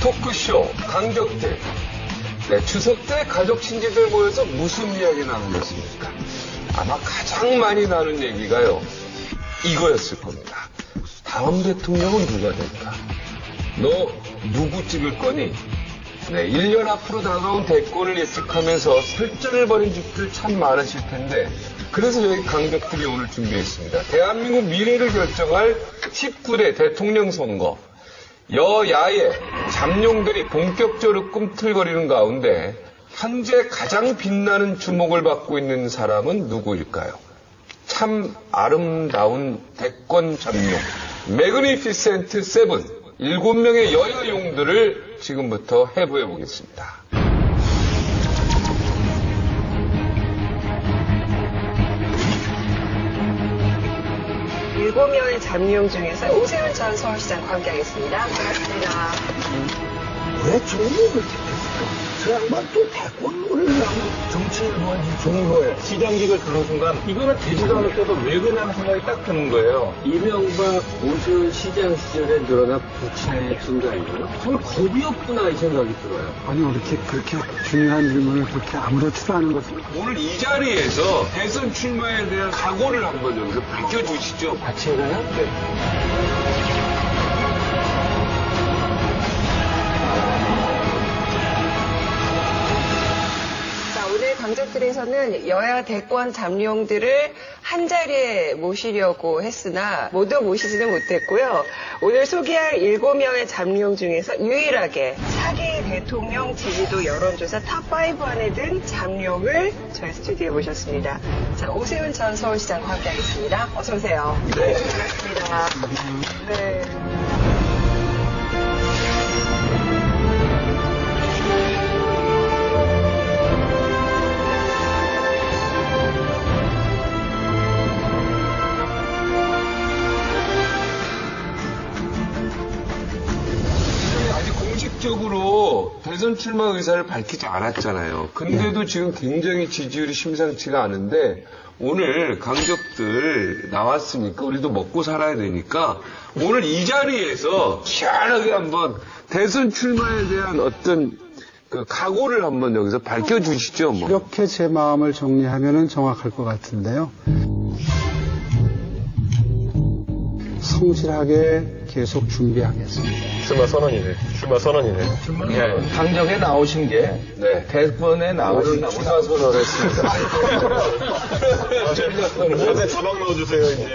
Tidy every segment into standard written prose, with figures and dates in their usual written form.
토크쇼 강적들. 네, 추석 때 가족 친지들 모여서 무슨 이야기 나누겠습니까? 아마 가장 많이 나눈 얘기가요, 이거였을 겁니다. 다음 대통령은 누가 될까? 너 누구 찍을 거니? 네, 1년 앞으로 다가온 대권을 예측하면서 설전을 벌인 집들 참 많으실 텐데, 그래서 저희 강적들이 오늘 준비했습니다. 대한민국 미래를 결정할 19대 대통령 선거. 여야의 잠룡들이 본격적으로 꿈틀거리는 가운데 현재 가장 빛나는 주목을 받고 있는 사람은 누구일까요? 참 아름다운 대권 잠룡. 매그니피센트 세븐. 7명의 여여용들을 지금부터 해부해 보겠습니다. 일곱 명의 잠룡 중에서 오세훈 전 서울시장과 함께하겠습니다. 반갑습니다. 왜 종목을 택했을까? 저 양반 또 대권을 하면 정치를 뭐하지 종로에. 시장직을 들은 순간 이거는 되지도 않을 때도 왜 그러냐는 생각이 딱 드는 거예요. 이명박, 오세훈 시장 시절에 늘어난 부채의 증가율 정말 겁이 없구나 이 생각이 들어요. 아니 어떻게 그렇게 중요한 질문을 그렇게 아무렇지도 않은 것을. 오늘 이 자리에서 대선 출마에 대한 각오를 한번 여기서 밝혀주시죠. 제가요? 네. 강적들에서는 여야 대권 잠룡들을 한 자리에 모시려고 했으나 모두 모시지는 못했고요. 오늘 소개할 7명의 잠룡 중에서 유일하게 차기 대통령 지지도 여론조사 탑5 안에 든 잠룡을 저희 스튜디오에 모셨습니다. 자, 오세훈 전 서울시장과 함께하겠습니다. 어서 오세요. 네. 반갑습니다. 네. 공식적으로 대선 출마 의사를 밝히지 않았잖아요. 근데도 지금 굉장히 지지율이 심상치가 않은데 오늘 강적들 나왔으니까 우리도 먹고 살아야 되니까 오늘 이 자리에서 시원하게 한번 대선 출마에 대한 어떤 그 각오를 한번 여기서 밝혀주시죠. 뭐. 이렇게 제 마음을 정리하면 정확할 것 같은데요. 성실하게 계속 준비하겠습니다. 출마 선언이네. 예, 강적에 나오신 게 대권에 나오신 출마 선언을 했습니다. 무엇에 자막 넣어주세요 이제.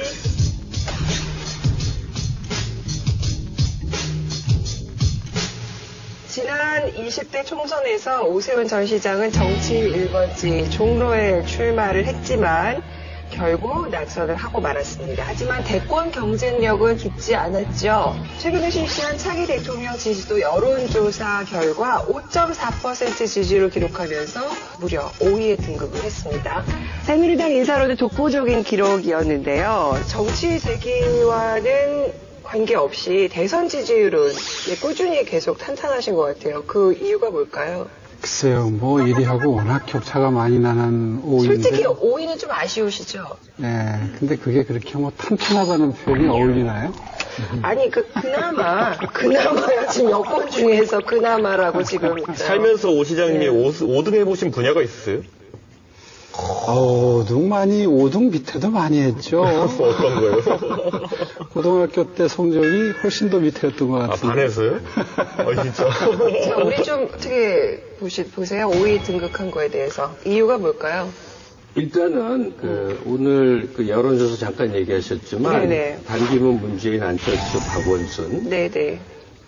지난 20대 총선에서 오세훈 전 시장은 정치 1번지 종로에 출마를 했지만 결국 낙선을 하고 말았습니다. 하지만 대권 경쟁력은 죽지 않았죠. 최근에 실시한 차기 대통령 지지도 여론조사 결과 5.4% 지지를 기록하면서 무려 5위에 등극을 했습니다. 새누리당 인사로도 독보적인 기록이었는데요. 정치 세계와는 관계없이 대선 지지율은 꾸준히 계속 탄탄하신 것 같아요. 그 이유가 뭘까요? 글쎄요, 뭐 이리하고 워낙 격차가 많이 나는 5위인데. 솔직히 5위는 좀 아쉬우시죠? 네, 근데 그게 그렇게 뭐 탄탄하다는 표현이 어울리나요? 아니, 그나마야 지금 여권 중에서 그나마라고 지금. 살면서 오 시장님이 5등 해보신 분야가 있으세요? 5등 밑에도 많이 했죠. 어떤 거예요? 고등학교 때 성적이 훨씬 더 밑에였던 것 같은데. 반했어요? 진짜. 자, 우리 좀 어떻게 보세요? 5위 등극한 거에 대해서. 이유가 뭘까요? 일단은 오늘 여론조사 잠깐 얘기하셨지만 단기문 문재인 안철수 박원순 네네.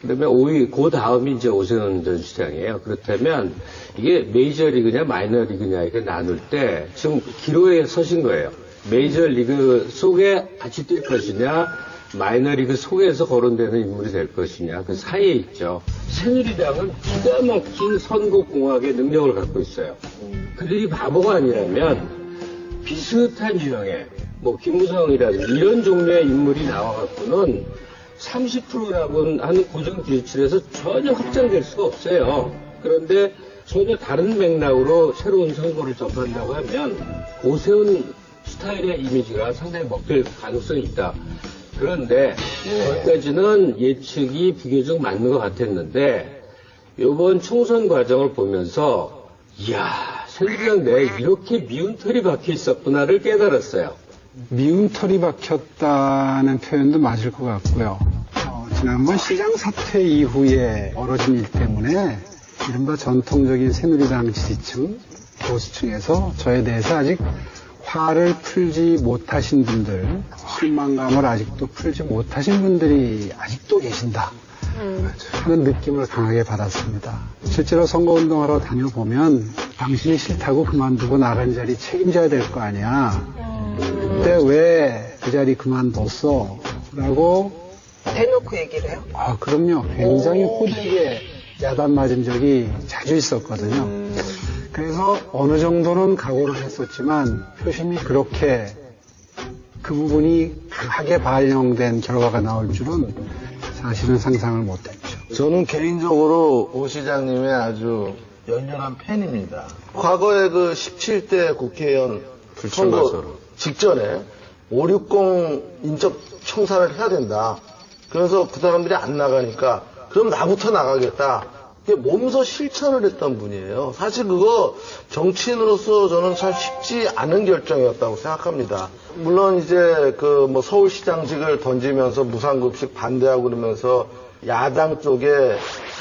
그다음에 5위 그 다음이 이제 오세훈 전 시장이에요. 그렇다면 이게 메이저리그냐 마이너리그냐 이렇게 나눌 때 지금 기로에 서신 거예요. 메이저리그 속에 같이 뛸 것이냐 마이너리그 속에서 거론되는 인물이 될 것이냐 그 사이에 있죠. 새누리당은 기가 막힌 선거공학의 능력을 갖고 있어요. 그들이 바보가 아니라면 비슷한 유형의 뭐 김무성이라든지 이런 종류의 인물이 나와갖고는 30%라고 하는 고정 기준치에서 전혀 확장될 수가 없어요. 그런데 전혀 다른 맥락으로 새로운 선거를 접한다고 하면 오세훈 스타일의 이미지가 상당히 먹힐 가능성이 있다. 그런데 거기까지는 예측이 비교적 맞는 것 같았는데 이번 총선 과정을 보면서 이야, 새누리당 내에 이렇게 미운 털이 박혀 있었구나를 깨달았어요. 미운 털이 박혔다는 표현도 맞을 것 같고요. 지난번 시장 사퇴 이후에 벌어진 일 때문에 이른바 전통적인 새누리당 지지층, 보수층에서 저에 대해서 아직 화를 풀지 못하신 분들, 실망감을 아직도 풀지 못하신 분들이 아직도 계신다 하는 느낌을 강하게 받았습니다. 실제로 선거운동하러 다녀보면 당신이 싫다고 그만두고 나간 자리 책임져야 될 거 아니야. 그때 왜 그 자리 그만뒀어? 라고 대놓고 얘기를 해요? 그럼요. 굉장히 호되게 야단 맞은 적이 자주 있었거든요. 그래서 어느 정도는 각오를 했었지만 표심이 그렇게 그 부분이 강하게 반영된 결과가 나올 줄은 사실은 상상을 못했죠. 저는 개인적으로 오 시장님의 아주 열렬한 팬입니다. 과거에 그 17대 국회의원 선거 직전에 560 인적 청산을 해야 된다. 그래서 그 사람들이 안 나가니까 그럼 나부터 나가겠다. 몸소 실천을 했던 분이에요. 사실 그거 정치인으로서 저는 참 쉽지 않은 결정이었다고 생각합니다. 물론 이제 그 뭐 서울시장직을 던지면서 무상급식 반대하고 그러면서 야당 쪽에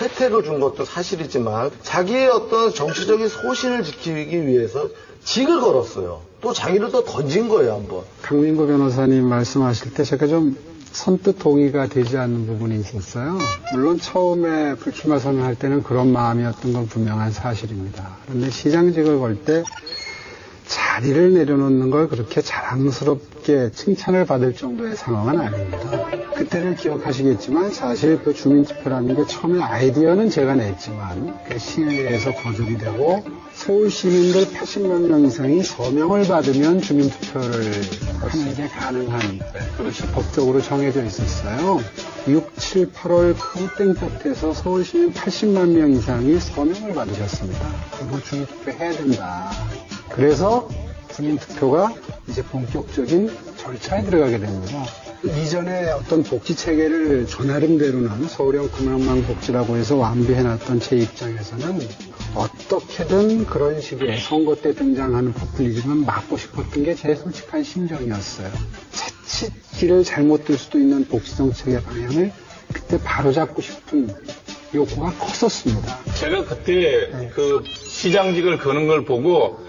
혜택을 준 것도 사실이지만 자기의 어떤 정치적인 소신을 지키기 위해서 직을 걸었어요. 또 자기를 또 던진 거예요, 한번. 강민구 변호사님 말씀하실 때 제가 좀 선뜻 동의가 되지 않는 부분이 있었어요. 물론 처음에 불출마 선언할 때는 그런 마음이었던 건 분명한 사실입니다. 그런데 시장직을 걸 때 자리를 내려놓는 걸 그렇게 자랑스럽게 칭찬을 받을 정도의 상황은 아닙니다. 그때를 기억하시겠지만 사실 그 주민투표라는 게 처음에 아이디어는 제가 냈지만 그 시의회에서 거절이 되고 서울 시민들 80만 명 이상이 서명을 받으면 주민투표를 하는 게 가능한 그것이 법적으로 정해져 있었어요. 6, 7, 8월 땡볕에서 서울 시민 80만 명 이상이 서명을 받으셨습니다. 그리고 주민투표 해야 된다. 그래서 주민투표가 이제 본격적인 절차에 들어가게 됩니다. 이전에 어떤 복지 체계를 저 나름대로는 서울형 금융망 복지라고 해서 완비해놨던 제 입장에서는 어떻게든 그런 식의 선거 때 등장하는 포퓰리즘은 막고 싶었던 게 제 솔직한 심정이었어요. 자칫 길을 잘못 들 수도 있는 복지 정책의 방향을 그때 바로잡고 싶은 욕구가 컸었습니다. 제가 그때 그 시장직을 거는 걸 보고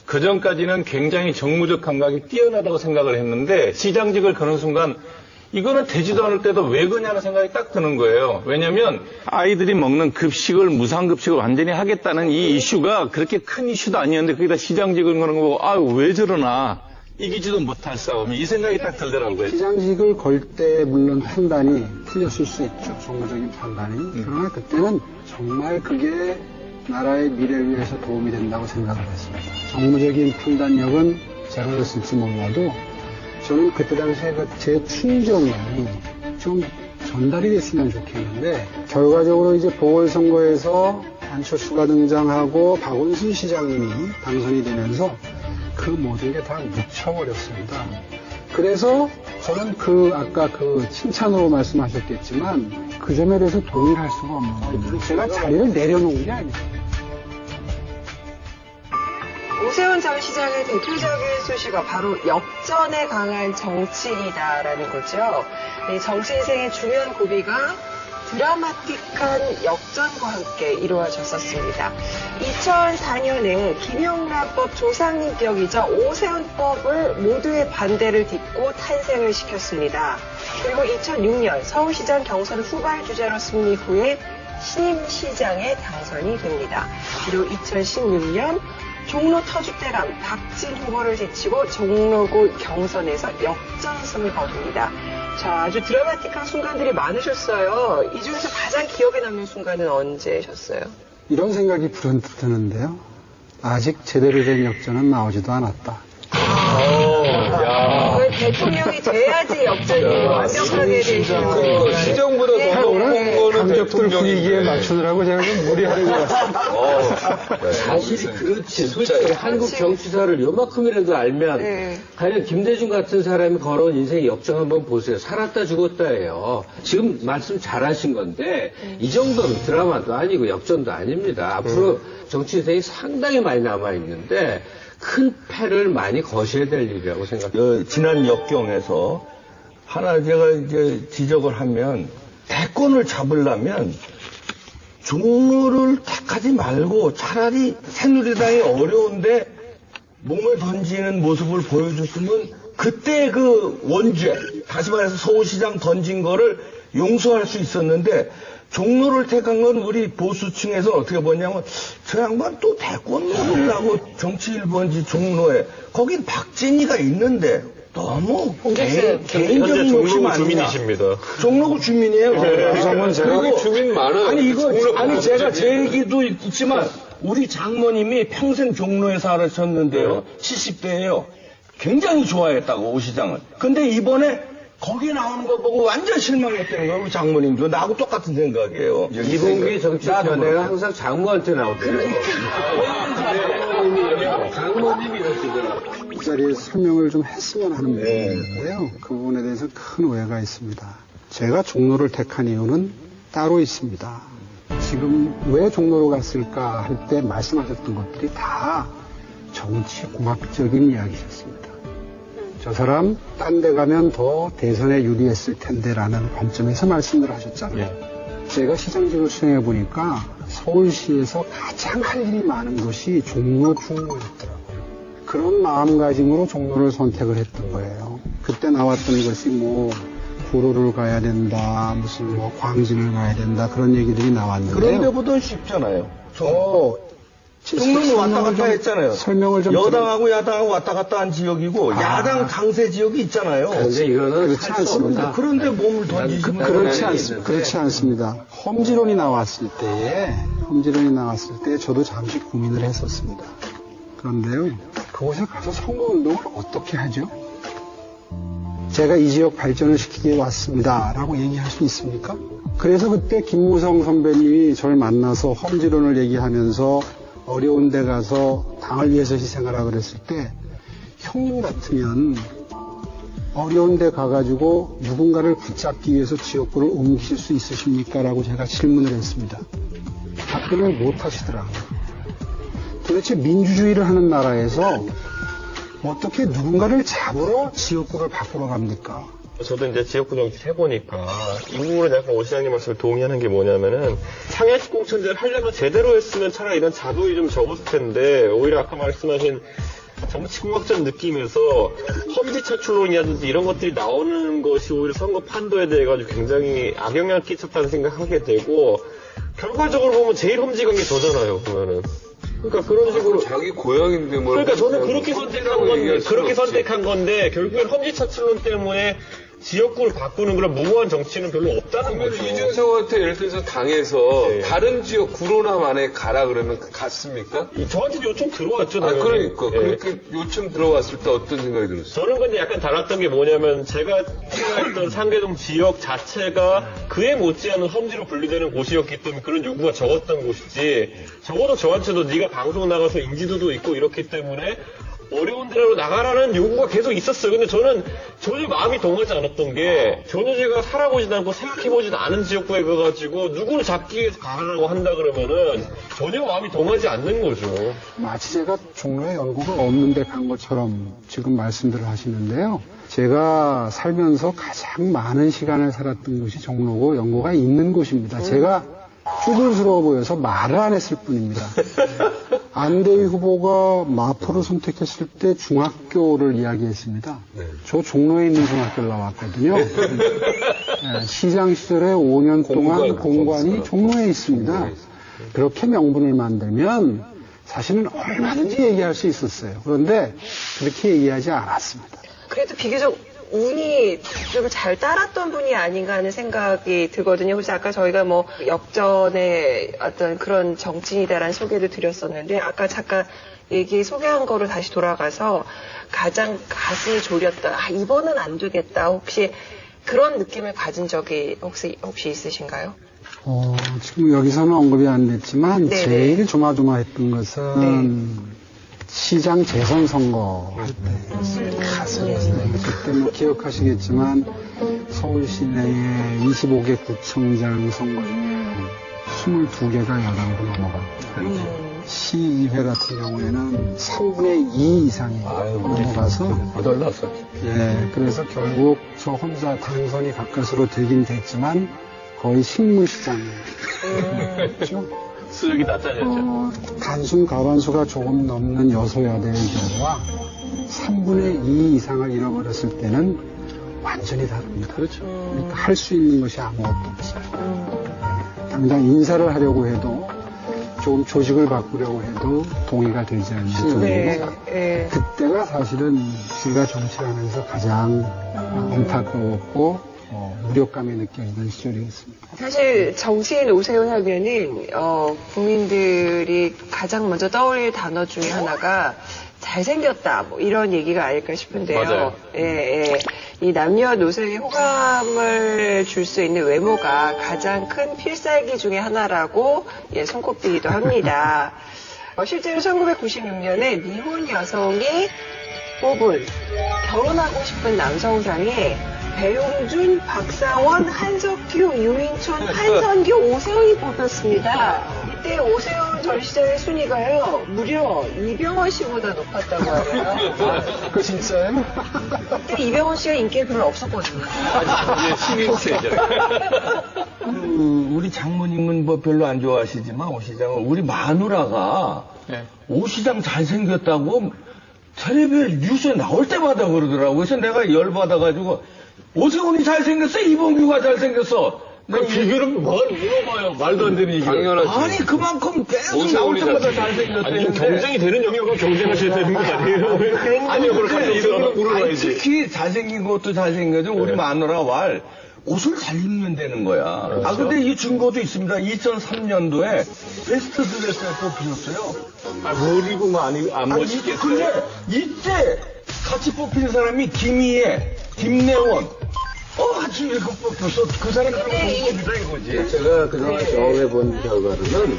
그 전까지는 굉장히 정무적 감각이 뛰어나다고 생각을 했는데 시장직을 거는 순간 이거는 되지도 않을 때도 왜 그냐는 생각이 딱 드는 거예요. 왜냐하면 아이들이 먹는 급식을 무상급식을 완전히 하겠다는 이 이슈가 그렇게 큰 이슈도 아니었는데 거기다 시장직을 거는 거 보고 왜 저러나 이기지도 못할 싸움이 이 생각이 딱 들더라고요. 시장직을 걸 때 물론 판단이 틀렸을 수 있죠. 정무적인 판단이. 그러나 그때는 정말 그게 나라의 미래를 위해서 도움이 된다고 생각을 했습니다. 정무적인 판단력은 제로였을지 몰라도 저는 그때 당시에 제 충정이 좀 전달이 됐으면 좋겠는데 결과적으로 이제 보궐선거에서 안철수가 등장하고 박원순 시장님이 당선이 되면서 그 모든 게 다 묻혀버렸습니다. 그래서 저는 아까 칭찬으로 말씀하셨겠지만 그 점에 대해서 동의를 할 수가 없는 거예요. 제가 자리를 내려놓은 게 아니에요. 오세훈 전 시장의 대표적인 수식어 바로 역전에 강한 정치인이다라는 거죠. 정치 인생의 중요한 고비가 드라마틱한 역전과 함께 이루어졌었습니다. 2004년에 김영란법 조상님격이자 오세훈법을 모두의 반대를 딛고 탄생을 시켰습니다. 그리고 2006년 서울시장 경선 후발 주자로 승리 후에 신임 시장에 당선이 됩니다. 그리고 2016년 종로 터줏대감 박진 후보를 제치고 종로구 경선에서 역전승을 거둡니다. 자, 아주 드라마틱한 순간들이 많으셨어요. 이 중에서 가장 기억에 남는 순간은 언제셨어요? 이런 생각이 불현듯 드는데요. 아직 제대로 된 역전은 나오지도 않았다. 야. 그건 대통령이 돼야지 역전이 완벽하게 되시는 거예요. 시정보다 더 높은 거는 강적들 분위기에 대통령인데. 맞추느라고 제가 좀 무리하는 것 같습니다. 사실이 그렇지. 솔직히 한국 정치사를 요만큼이라도 알면 네. 가령 김대중 같은 사람이 걸어온 인생 역정 한번 보세요. 살았다 죽었다예요. 지금 말씀 잘하신 건데 이 정도는 드라마도 아니고 역전도 아닙니다. 앞으로 정치 인생이 상당히 많이 남아 있는데 큰 패를 많이 거셔야 될 일이라고 생각합니다. 지난 역경에서 하나 제가 이제 지적을 하면 대권을 잡으려면 종로를 택하지 말고 차라리 새누리당이 어려운데 몸을 던지는 모습을 보여줬으면 그때 그 원죄, 다시 말해서 서울시장 던진 거를 용서할 수 있었는데 종로를 택한 건 우리 보수층에서 어떻게 보냐면 저 양반 또 대권 노리려고 정치 1번지 종로에 거긴 박진희가 있는데 너무 개인적인 욕심 아니냐. 주민이십니다. 종로구 주민이에요. 그러면 제가 그리고 주민 많아요. 아니 이거 종로 아니 많아요. 제가 제 얘기도 있지만 우리 장모님이 평생 종로에 살았었는데요. 70대예요. 굉장히 좋아했다고 오 시장을. 근데 이번에 거기 나오는 거 보고 완전 실망했다는 거예요. 우리 장모님도 나하고 똑같은 생각이에요. 이봉규 정치 견해가 항상 장모한테 나오더라고요. 장모님이 이러시더라고요. 이 자리에 설명을 좀 했으면 하는 부분인데요. 그 부분에 대해서 큰 오해가 있습니다. 제가 종로를 택한 이유는 따로 있습니다. 지금 왜 종로로 갔을까 할 때 말씀하셨던 것들이 다 정치공학적인 이야기셨습니다. 저 사람 딴 데 가면 더 대선에 유리했을 텐데라는 관점에서 말씀을 하셨잖아요. 제가 시장직을 수행해 보니까 서울시에서 가장 할 일이 많은 것이 종로 충무였더라고요. 그런 마음가짐으로 종로를 선택을 했던 거예요. 그때 나왔던 것이 뭐 구로를 가야 된다, 무슨 뭐 광진을 가야 된다 그런 얘기들이 나왔는데요. 그런 데보다 쉽잖아요. 종로는 왔다 갔다 했잖아요. 설명을 좀 여당하고 야당하고 왔다 갔다 한 지역이고 야당 강세 지역이 있잖아요. 근데 이거는 그렇지 않습니다. 그런데 몸을 던지시면 그렇지 않습니다. 험지론이 나왔을 때 저도 잠시 고민을 했었습니다. 그런데요, 그곳에 가서 선거운동을 어떻게 하죠? 제가 이 지역 발전을 시키기 위해 왔습니다라고 얘기할 수 있습니까? 그래서 그때 김무성 선배님이 저를 만나서 험지론을 얘기하면서 어려운 데 가서 당을 위해서 희생하라 그랬을 때 형님 같으면 어려운 데 가가지고 누군가를 붙잡기 위해서 지역구를 옮기실 수 있으십니까? 라고 제가 질문을 했습니다. 답변을 못 하시더라고요. 도대체 민주주의를 하는 나라에서 어떻게 누군가를 잡으러 지역구를 바꾸러 갑니까? 저도 이제 지역구 정치 해보니까 이 부분은 약간 오 시장님 말씀을 동의하는 게 뭐냐면은 상해식 공천제를 하려면 제대로 했으면 차라리 이런 자도이 좀 적었을 텐데 오히려 아까 말씀하신 정치공학적 느낌에서 험지 차출론이라든지 이런 것들이 나오는 것이 오히려 선거 판도에 대해 가지고 굉장히 악영향을 끼쳤다는 생각하게 되고 결과적으로 보면 제일 험지간 게 저잖아요 보면은. 그러니까 그런 식으로 자기 고향인데 뭘. 그러니까 저는 그렇게 선택한 건데 결국엔 험지 차출론 때문에 지역구를 바꾸는 그런 무모한 정치는 별로 없다는 그러면 거죠. 이준석한테 예를 들어서 당에서 다른 지역 구로나 만에 가라 그러면 갔습니까? 저한테도 요청 들어왔죠. 아, 당연히. 그러니까. 예. 그렇게 요청 들어왔을 때 어떤 생각이 들었어요? 저는 근데 약간 달랐던 게 뭐냐면 제가 생각했던 상계동 지역 자체가 그에 못지않은 험지로 분리되는 곳이었기 때문에 그런 요구가 적었던 곳이지 적어도 저한테도 네가 방송 나가서 인지도도 있고 이렇기 때문에 어려운 데로 나가라는 요구가 계속 있었어요. 근데 저는 전혀 마음이 동하지 않았던 게 전혀 제가 살아보지도 않고 생각해보지도 않은 지역구에 가가지고 누구를 잡기 위해서 가라고 한다 그러면은 전혀 마음이 동하지 않는 거죠. 마치 제가 종로에 연고가 없는 데 간 것처럼 지금 말씀들을 하시는데요. 제가 살면서 가장 많은 시간을 살았던 곳이 종로고 연고가 있는 곳입니다. 제가 쭈글스러워 보여서 말을 안 했을 뿐입니다. 안대희 후보가 마포를 선택했을 때 중학교를 이야기했습니다. 저 종로에 있는 중학교를 나왔거든요. 시장 시절에 5년 동안 공관이 종로에 있습니다. 그렇게 명분을 만들면 사실은 얼마든지 얘기할 수 있었어요. 그런데 그렇게 얘기하지 않았습니다. 그래도 비교적 운이 좀 잘 따랐던 분이 아닌가 하는 생각이 들거든요. 그래서 아까 저희가 뭐 역전의 어떤 그런 정치인이다라는 소개도 드렸었는데 아까 잠깐 얘기 소개한 거로 다시 돌아가서 가장 가슴이 졸였다. 아, 이번은 안 되겠다. 혹시 그런 느낌을 가진 적이 혹시 있으신가요? 지금 여기서는 언급이 안 됐지만 네네. 제일 조마조마했던 것은 시장 재선 선거 할 때였어요. 그때 뭐 기억하시겠지만 서울시 내에 25개 구청장 선거 중에 22개가 여당으로 넘어갔고 시의회 같은 경우에는 3분의 2 이상이 넘어가서 거덜났었지. 그래서 결국 저 혼자 당선이 가까스로 되긴 됐지만 거의 식물시장이었죠. 수익이 낮아졌죠. 단순 과반수가 조금 넘는 여소야대의 경우와 3분의 2 이상을 잃어버렸을 때는 완전히 다릅니다. 그렇죠. 그러니까 할 수 있는 것이 아무것도 없어요. 당장 인사를 하려고 해도 조금 조직을 바꾸려고 해도 동의가 되지 않는 쪽이고 그때가 사실은 제가 정치를 하면서 가장 안타까웠고 무력감이 느껴지는 시절이었습니다. 사실 정치인 오세훈 하면은 국민들이 가장 먼저 떠올릴 단어 중에 하나가 잘생겼다 뭐 이런 얘기가 아닐까 싶은데요. 맞아요. 이 남녀노소에게 호감을 줄 수 있는 외모가 가장 큰 필살기 중에 하나라고 손꼽히기도 합니다. 실제로 1996년에 미혼 여성이 뽑은 결혼하고 싶은 남성상에 배용준, 박상원, 한석규, 유인천, 한선규, 오세훈이 뽑혔습니다. 이때 오세훈 전 시장의 순위가요, 무려 이병헌 씨보다 높았다고 하네요. 그 진짜요? 그때 이병헌 씨가 인기가 별로 없었거든요. 우리 장모님은 뭐 별로 안 좋아하시지만 오 시장은 우리 마누라가 오 시장 잘생겼다고 텔레비전 뉴스에 나올 때마다 그러더라고. 그래서 내가 열받아가지고 오세훈이 잘생겼어? 이봉규가 잘생겼어? 그 비교를 뭘 물어봐요. 말도 안 되는 얘기. 당연하지. 아니 그만큼 계속 나올 때마다 잘생겼대. 아니 경쟁이 되는 영역으로 경쟁하셔야 되는 거 아니에요? 그런 영역으로 갖다 이런 걸 물어봐야지. 특히 잘생긴 것도 잘생겨져. 우리 마누라 말 옷을 잘 입는 되는 거야. 그렇죠. 아 근데 이 증거도 있습니다. 2003년도에 베스트 드레스에 뽑히셨어요. 뭘 입으면 안 멋있겠어요? 근데 이때 같이 뽑힌 사람이 김희애, 김래원. 아주 이렇게 뽑혔어. 그 사람들은 뽑힙니다 이거지. 제가 그동안 경험해본 결과로는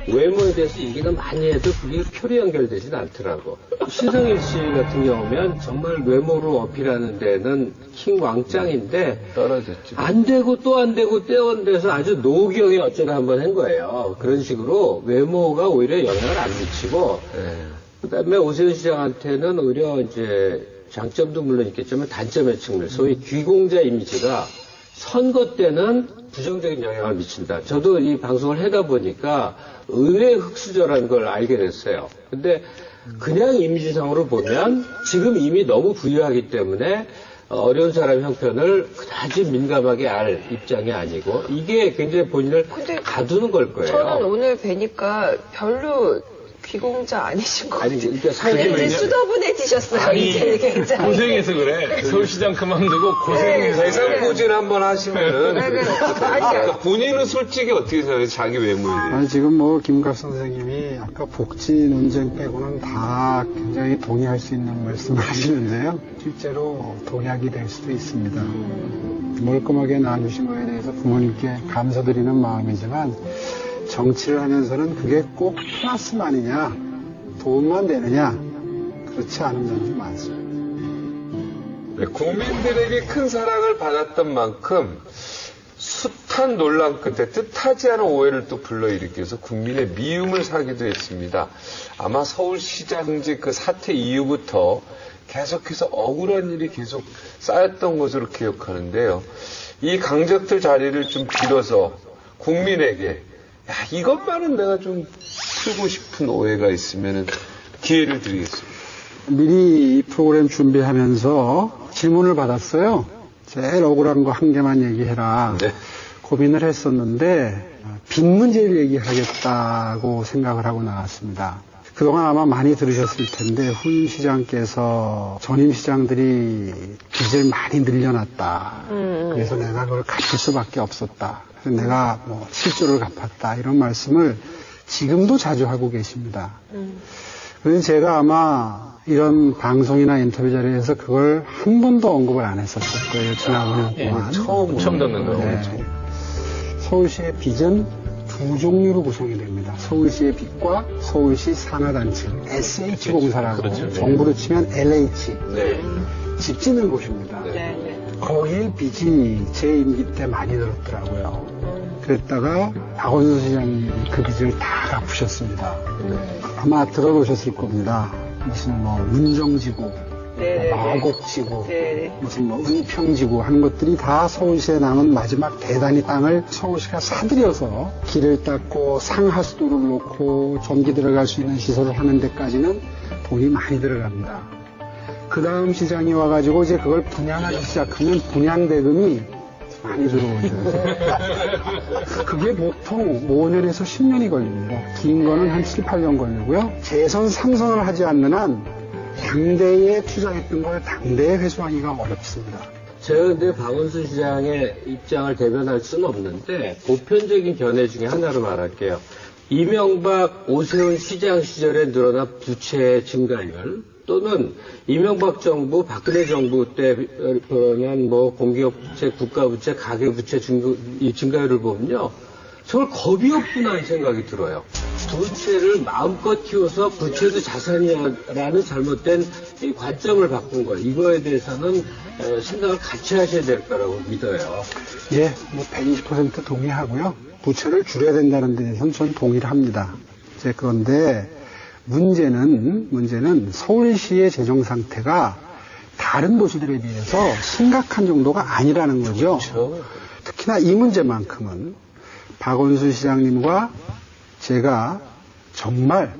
외모에 대해서 얘기는 많이 해도 그게 표로 연결되진 않더라고. 신성일 씨 같은 경우면 정말 외모로 어필하는 데는 킹 왕짱인데 떨어졌지. 안 되고 또 안 되고 떼어내서 아주 노경에 어쩌다 한번 한 거예요. 그런 식으로 외모가 오히려 영향을 안 미치고 그다음에 오세훈 시장한테는 오히려 이제 장점도 물론 있겠지만 단점의 측면, 소위 귀공자 이미지가 선거 때는 부정적인 영향을 미친다. 저도 이 방송을 하다 보니까 의외의 흑수저라는 걸 알게 됐어요. 근데 그냥 이미지상으로 보면 지금 이미 너무 부유하기 때문에 어려운 사람 형편을 그다지 민감하게 알 입장이 아니고 이게 굉장히 본인을 가두는 걸 거예요. 저는 오늘 뵈니까 별로 귀공자 아니신 것 같아요. 아니, 그러니까 이제 수더분해지셨어요. 이제 굉장히. 고생해서 그래. 서울시장 그만두고 고생해서. 대상포진 한번 하시면은. 아니, 본인은 솔직히 어떻게 생각해요? 자기 외모에 대해. 아니, 지금 뭐 김갑 선생님이 아까 복지 논쟁 빼고는 다 굉장히 동의할 수 있는 말씀을 하시는데요. 실제로 동약이 될 수도 있습니다. 멀끔하게 낳아주신 거에 대해서 부모님께 감사드리는 마음이지만 정치를 하면서는 그게 꼭 플러스만이냐, 돈만 되느냐, 그렇지 않은 점이 많습니다. 네, 국민들에게 큰 사랑을 받았던 만큼 숱한 논란 끝에 뜻하지 않은 오해를 또 불러일으켜서 국민의 미움을 사기도 했습니다. 아마 서울시장직 그 사태 이후부터 계속해서 억울한 일이 계속 쌓였던 것으로 기억하는데요. 이 강적들 자리를 좀 빌어서 국민에게 야, 이것만은 내가 좀 풀고 싶은 오해가 있으면 기회를 드리겠습니다. 미리 이 프로그램 준비하면서 질문을 받았어요. 제일 억울한 거 한 개만 얘기해라. 네. 고민을 했었는데 빈 문제를 얘기하겠다고 생각을 하고 나왔습니다. 그동안 아마 많이 들으셨을 텐데 후임 시장께서 전임 시장들이 빚을 많이 늘려놨다. 그래서 내가 그걸 갚을 수밖에 없었다. 그래서 내가 뭐 7조를 갚았다. 이런 말씀을 지금도 자주 하고 계십니다. 그래서 제가 아마 이런 방송이나 인터뷰 자리에서 그걸 한 번도 언급을 안 했었을 거예요. 지난 5년 동안. 처음 듣는 거예요. 네. 서울시의 빚은 두 종류로 구성이 됩니다. 서울시의 빚과 서울시 산하단체, SH공사라고 그렇죠. 정부로 치면 LH, 네. 집 짓는 곳입니다. 거기에 빚이 제 임기 때 많이 들었더라고요. 그랬다가 박원순 시장님이 그 빚을 다 갚으셨습니다. 아마 들어보셨을 겁니다. 무슨 뭐 문정지구, 마곡지구, 무슨 뭐 은평지구 하는 것들이 다 서울시에 남은 마지막 대단히 땅을 서울시가 사들여서 길을 닦고 상하수도를 놓고 전기 들어갈 수 있는 시설을 하는 데까지는 돈이 많이 들어갑니다. 그 다음 시장이 와가지고 이제 그걸 분양하기 시작하면 분양대금이 많이 들어오죠. 그게 보통 5년에서 10년이 걸립니다. 긴 거는 한 7, 8년 걸리고요. 재선 3선을 하지 않는 한 당대에 투자했던 걸 당대에 회수하기가 어렵습니다. 제가 근데 박원순 시장의 입장을 대변할 수는 없는데 보편적인 견해 중에 하나로 말할게요. 이명박, 오세훈 시장 시절에 늘어난 부채 증가율 또는 이명박 정부, 박근혜 정부 때 그러면 뭐 공기업부채, 국가부채, 가계부채 증가율을 보면요. 정말 겁이 없구나 이 생각이 들어요. 부채를 마음껏 키워서 부채도 자산이라는 잘못된 이 관점을 바꾼 거예요. 이거에 대해서는 생각을 같이 하셔야 될 거라고 믿어요. 예, 뭐 120% 동의하고요. 부채를 줄여야 된다는 데 대해서는 전 동의를 합니다. 이제 그런데 문제는 서울시의 재정 상태가 다른 도시들에 비해서 심각한 정도가 아니라는 거죠. 그렇죠. 특히나 이 문제만큼은 박원순 시장님과 제가 정말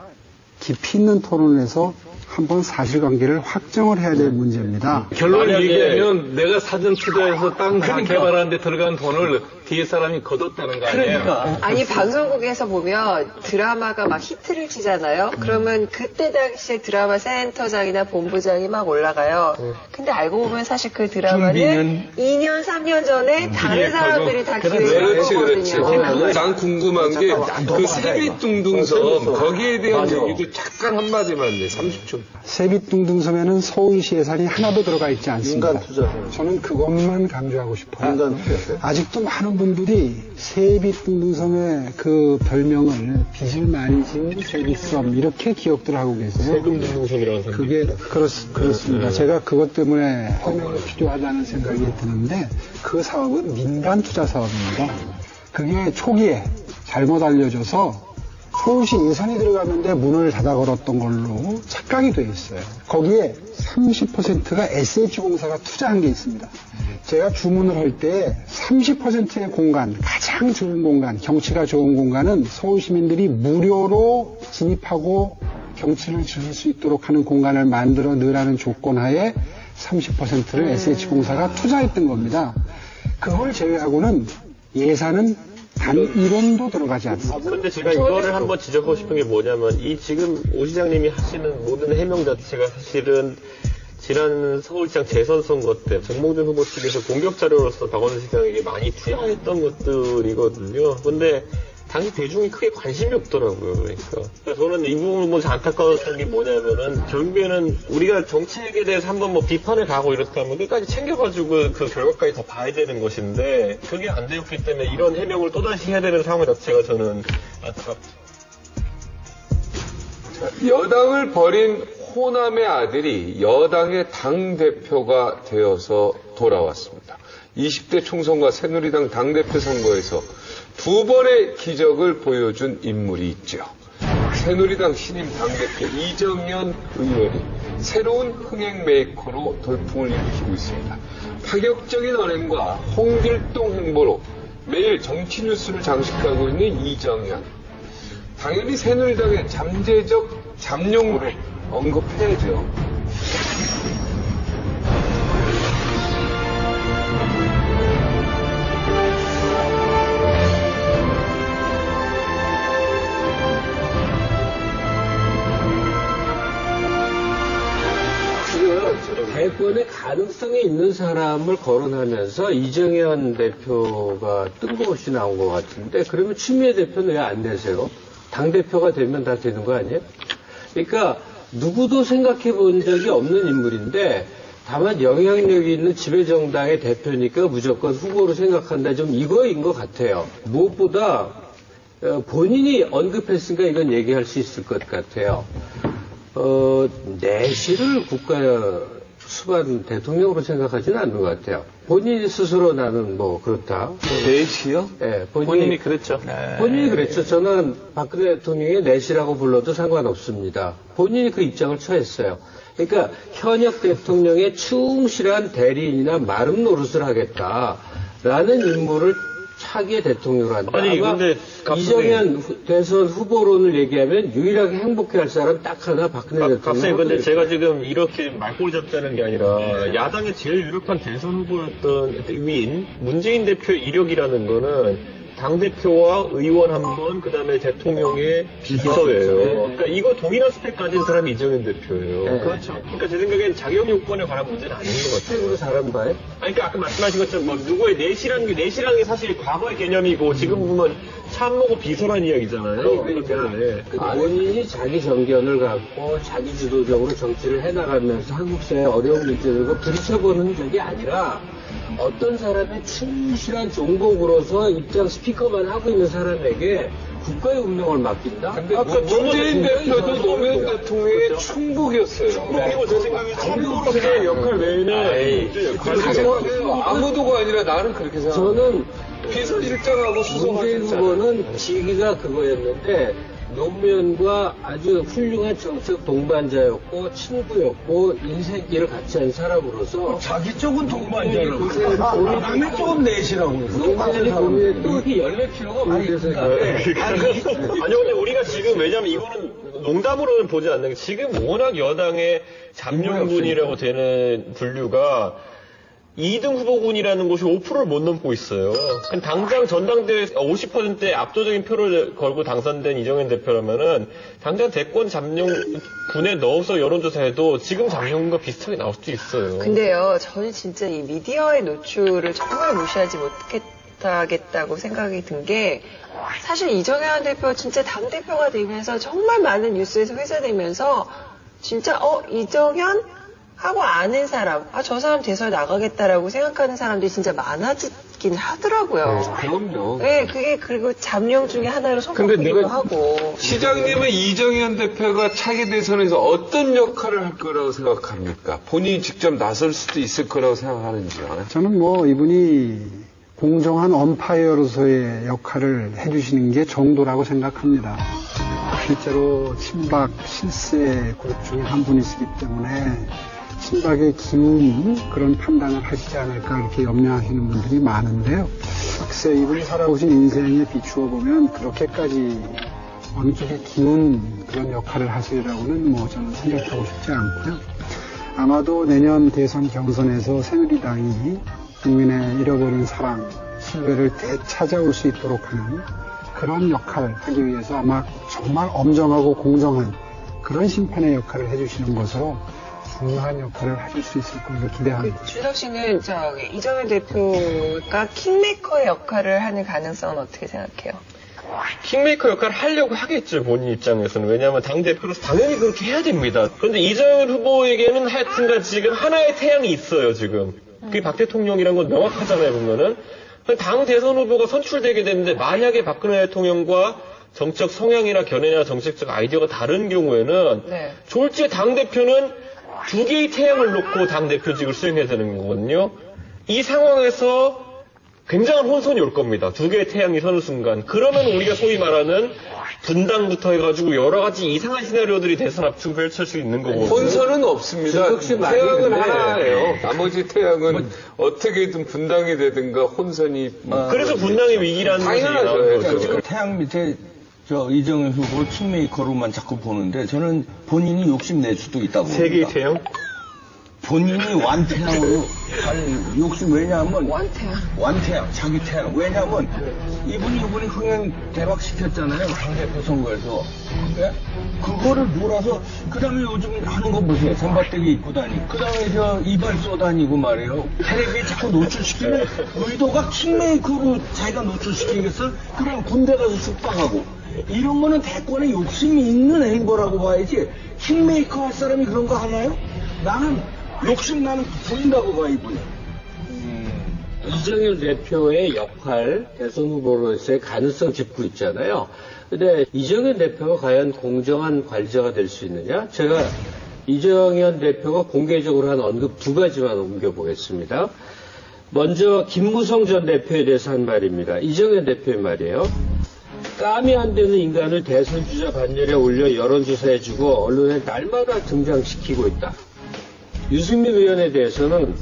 깊이 있는 토론을 해서 한번 사실관계를 확정을 해야 될 문제입니다. 결론 얘기하면 내가 사전 투자해서 땅 개발하는 데 들어간 돈을 뒤에 사람이 거뒀다는 거 아니에요? 아니 방송국에서 보면 드라마가 막 히트를 치잖아요. 그러면 그때 당시에 드라마 센터장이나 본부장이 막 올라가요. 근데 알고 보면 사실 그 드라마는 2년, 3년 전에 다른 사람들이 다 기획을 했거든요. 난 궁금한 게 그 세빛둥둥섬 거기에 대한 얘기도 잠깐 한마디만 해. 30초. 세빛둥둥섬에는 서울시 예산이 하나도 들어가 있지 않습니다. 민간 투자. 저는 그것만 강조하고 싶어요. 민간 투자. 아직도 많은 분들이 세빛둥둥섬의 그 별명을 빚을 많이 진 세빛섬 이렇게 기억들 하고 계세요. 세금둥둥섬이라는 사람. 그게 그렇습니다. 제가 그것 때문에 해명이 필요하다는 생각이 드는데 그 사업은 민간 투자 사업입니다. 그게 초기에 잘못 알려져서 서울시 예산이 들어갔는데 문을 닫아 걸었던 걸로 착각이 돼 있어요. 거기에 30%가 SH공사가 투자한 게 있습니다. 제가 주문을 할 때 30%의 공간, 가장 좋은 공간, 경치가 좋은 공간은 서울 시민들이 무료로 진입하고 경치를 즐길 수 있도록 하는 공간을 만들어 넣으라는 조건 하에 30%를 SH공사가 투자했던 겁니다. 그걸 제외하고는 예산은 단 1원도 들어가지 않습니다. 그런데 제가 이거를 한번 지적하고 싶은 게 뭐냐면 이 지금 오 시장님이 하시는 모든 해명 자체가 사실은 지난 서울시장 재선 선거 때 정몽준 후보 측에서 공격 자료로서 박원순 시장에게 많이 투여했던 것들이거든요. 근데 당시 대중이 크게 관심이 없더라고요. 그러니까 저는 이 부분을 보면서 안타까웠던 게 뭐냐면은 결국에는 우리가 정책에 대해서 한번 뭐 비판을 가고 이렇다면 끝까지 챙겨가지고 그 결과까지 다 봐야 되는 것인데 그게 안 되었기 때문에 이런 해명을 또다시 해야 되는 상황 자체가 저는 안타깝죠. 여당을 버린 호남의 아들이 여당의 당대표가 되어서 돌아왔습니다. 20대 총선과 새누리당 당대표 선거에서 두 번의 기적을 보여준 인물이 있죠. 새누리당 신임 당대표 이정현 의원이 새로운 흥행 메이커로 돌풍을 일으키고 있습니다. 파격적인 언행과 홍길동 행보로 매일 정치 뉴스를 장식하고 있는 이정현. 당연히 새누리당의 잠재적 잠룡을 언급해야죠. 대권의 가능성이 있는 사람을 거론하면서 이정현 대표가 뜬금없이 나온 것 같은데 그러면 추미애 대표는 왜 안 내세요? 당대표가 되면 다 되는 거 아니에요? 그러니까 누구도 생각해 본 적이 없는 인물인데 다만 영향력이 있는 지배정당의 대표니까 무조건 후보로 생각한다. 좀 이거인 것 같아요. 무엇보다 본인이 언급했으니까 이건 얘기할 수 있을 것 같아요. 내실을 국가 수반 대통령으로 생각하지는 않는 것 같아요. 본인이 스스로 나는 뭐 그렇다. 내시요? 네, 본인이 그랬죠. 본인이 그랬죠. 저는 박근혜 대통령이 내시라고 불러도 상관없습니다. 본인이 그 입장을 처했어요. 그러니까 현역 대통령의 충실한 대리인이나 마름 노릇을 하겠다라는 인물을 차기의 대통령으로 한다. 아니, 아마 근데 이정현 대선 후보론을 얘기하면 유일하게 행복해할 사람 딱 하나 박근혜 대통령. 갑자기 근데 제가 지금 이렇게 말꼬리 잡자는 게 아니라 야당의 제일 유력한 대선 후보였던 위인 문재인 대표의 이력이라는 거는 당대표와 의원 한 번, 그 다음에 대통령의 비서예요. 그러니까 이거 동일한 스펙 가진 사람이 이정현 대표예요. 네. 그렇죠. 그러니까 제 생각엔 자격 요건에 관한 문제는 아닌 것 같아요. 스펙으로 잘한 바에? 아니, 그러니까 아까 말씀하신 것처럼 뭐 누구의 내시라는 게 사실 과거의 개념이고 지금 보면 참모고 비서란 이야기잖아요. 그러니까 본인이 자기 정견을 갖고 자기 주도적으로 정치를 해나가면서 한국 사회의 어려운 문제들과 부딪혀보는 적이 아니라 어떤 사람의 충실한 종복으로서 입장 스피커만 하고 있는 사람에게 국가의 운명을 맡긴다? 근데 문재인 대표도 노무현 대통령의 충복이었어요. 충복이고 제 생각에 참모로서의 역할 외에는 그렇게 생각해요. 아무도가 아니라 나는 그렇게 생각해요. 저는 비서실장하고 문재인 수석실장. 후보는 직위가 그거였는데 노무현과 아주 훌륭한 정책 동반자였고 친구였고 인생길을 같이 한 사람으로서 자기 쪽은 동반자라고. 본인이 남의 쪽은 내시라고. 노무현이 고민했던 그렇게 열릴 필요가 없는 생각에 아니요, 근데 우리가 지금, 왜냐면 이거는 농담으로는 보지 않는 게 지금 워낙 여당의 잠룡군이라고 되는 분류가 2등 후보군이라는 곳이 5%를 못 넘고 있어요. 당장 전당대회 50%의 압도적인 표를 걸고 당선된 이정현 대표라면은 당장 대권 잠룡군에 넣어서 여론조사해도 지금 잠룡군과 비슷하게 나올 수도 있어요. 근데요, 저는 진짜 이 미디어의 노출을 정말 무시하지 못하겠다고 생각이 든 게, 사실 이정현 대표 진짜 당대표가 되면서 정말 많은 뉴스에서 회자되면서, 진짜, 이정현? 하고 아는 사람, 저 사람 대선에 나가겠다라고 생각하는 사람들이 진짜 많아지긴 하더라고요. 그럼요. 네, 그게 그리고 잠룡 중에 하나로 손꼽히기도 하고. 시장님은 이정현 대표가 차기 대선에서 어떤 역할을 할 거라고 생각합니까? 본인이 직접 나설 수도 있을 거라고 생각하는지요? 저는 뭐 이분이 공정한 언파이어로서의 역할을 해주시는 게 정도라고 생각합니다. 실제로 친박 실세 그룹 중에 한 분이시기 때문에 친박의 기운 그런 판단을 하시지 않을까 이렇게 염려하시는 분들이 많은데요. 글쎄 이분이 살아오신 인생에 비추어 보면 그렇게까지 어느 쪽에 기운 그런 역할을 하시리라고는 뭐 저는 생각하고 싶지 않고요. 아마도 내년 대선 경선에서 새누리당이 국민의 잃어버린 사랑, 신뢰를 되찾아올 수 있도록 하는 그런 역할을 하기 위해서 아마 정말 엄정하고 공정한 그런 심판의 역할을 해주시는 것으로 중요한 역할을 하실 수 있을 걸로 기대합니다. 주석 씨는 이정현 대표가 킹메이커의 역할을 하는 가능성은 어떻게 생각해요? 킹메이커 역할을 하려고 하겠죠, 본인 입장에서는. 왜냐하면 당대표로서 당연히 그렇게 해야 됩니다. 그런데 이정현 후보에게는 하여튼간 지금 하나의 태양이 있어요, 지금. 그게 박 대통령이란 건 명확하잖아요, 보면은. 당 대선 후보가 선출되게 되는데 만약에 박근혜 대통령과 정책 성향이나 견해나 정책적 아이디어가 다른 경우에는 네. 졸지에 당대표는 두 개의 태양을 놓고 당대표직을 수행해야 되는 거거든요. 이 상황에서 굉장한 혼선이 올 겁니다. 두 개의 태양이 서는 순간. 그러면 우리가 소위 말하는 분당부터 해가지고 여러 가지 이상한 시나리오들이 대선 앞두고 펼칠 수 있는 거고. 혼선은 없습니다. 태양은 말이 하나예요. 나머지 태양은 어떻게든 분당이 되든가 혼선이. 그래서 분당의 위기라는 것이 나오는 거죠. 지금 태양 밑에 이정현 후보 킹메이커로만 자꾸 보는데 저는 본인이 욕심낼 수도 있다고 봅니다. 세 개의 태양? 본인이 완태양으로 할 욕심. 왜냐하면 완태양 자기 태양. 왜냐하면 이분이 흥행 대박 시켰잖아요, 당대표 선거에서. 네? 그거를 몰아서 그다음에 요즘 하는 거 보세요. 선발대기 입고 다니고 그다음에 저 이발 쏘다니고 말이에요. 텔레비에 자꾸 노출시키는 의도가 킹메이커로 자기가 노출시키겠어? 그럼 군대 가서 숙박하고 이런 거는 대권에 욕심이 있는 행보라고 봐야지. 킹메이커 할 사람이 그런 거 하나요? 나는 욕심 나는 보인다고 봐, 이분이. 이정현 대표의 역할, 대선 후보로서의 가능성 짚고 있잖아요. 근데 이정현 대표가 과연 공정한 관리자가 될 수 있느냐? 제가 이정현 대표가 공개적으로 한 언급 두 가지만 옮겨보겠습니다. 먼저 김무성 전 대표에 대해서 한 말입니다. 이정현 대표의 말이에요. 깜이 안 되는 인간을 대선 주자 반열에 올려 여론조사해주고 언론에 날마다 등장시키고 있다. 유승민 의원에 대해서는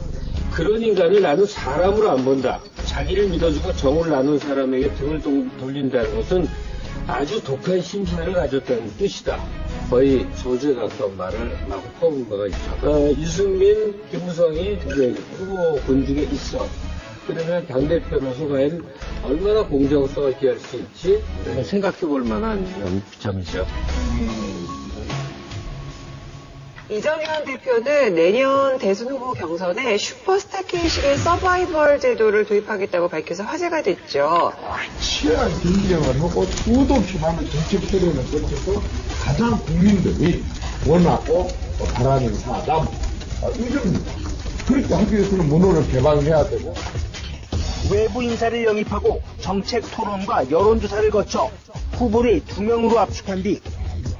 그런 인간을 나는 사람으로 안 본다. 자기를 믿어주고 정을 나눈 사람에게 등을 돌린다는 것은 아주 독한 심사를 가졌다는 뜻이다. 거의 저주에 가까운 말을 막 퍼본 바가 있죠. 유승민, 김무성이 이제 후보 군중에 있어. 그러면 당대표로서 과연 얼마나 공정성을 기할 수 있지 생각해 볼 만한 점이죠. 이정현 대표는 내년 대선 후보 경선에 슈퍼스타 K식의 서바이벌 제도를 도입하겠다고 밝혀서 화제가 됐죠. 치열한 경쟁을 하고 수도 없이 많은 정책 세력을 거쳐서 가장 국민들이 원하고 바라는 사람, 이겁니다. 그렇게 하기 위해서는 문호를 개방해야 되고, 외부 인사를 영입하고 정책 토론과 여론조사를 거쳐 후보를 2명으로 압축한 뒤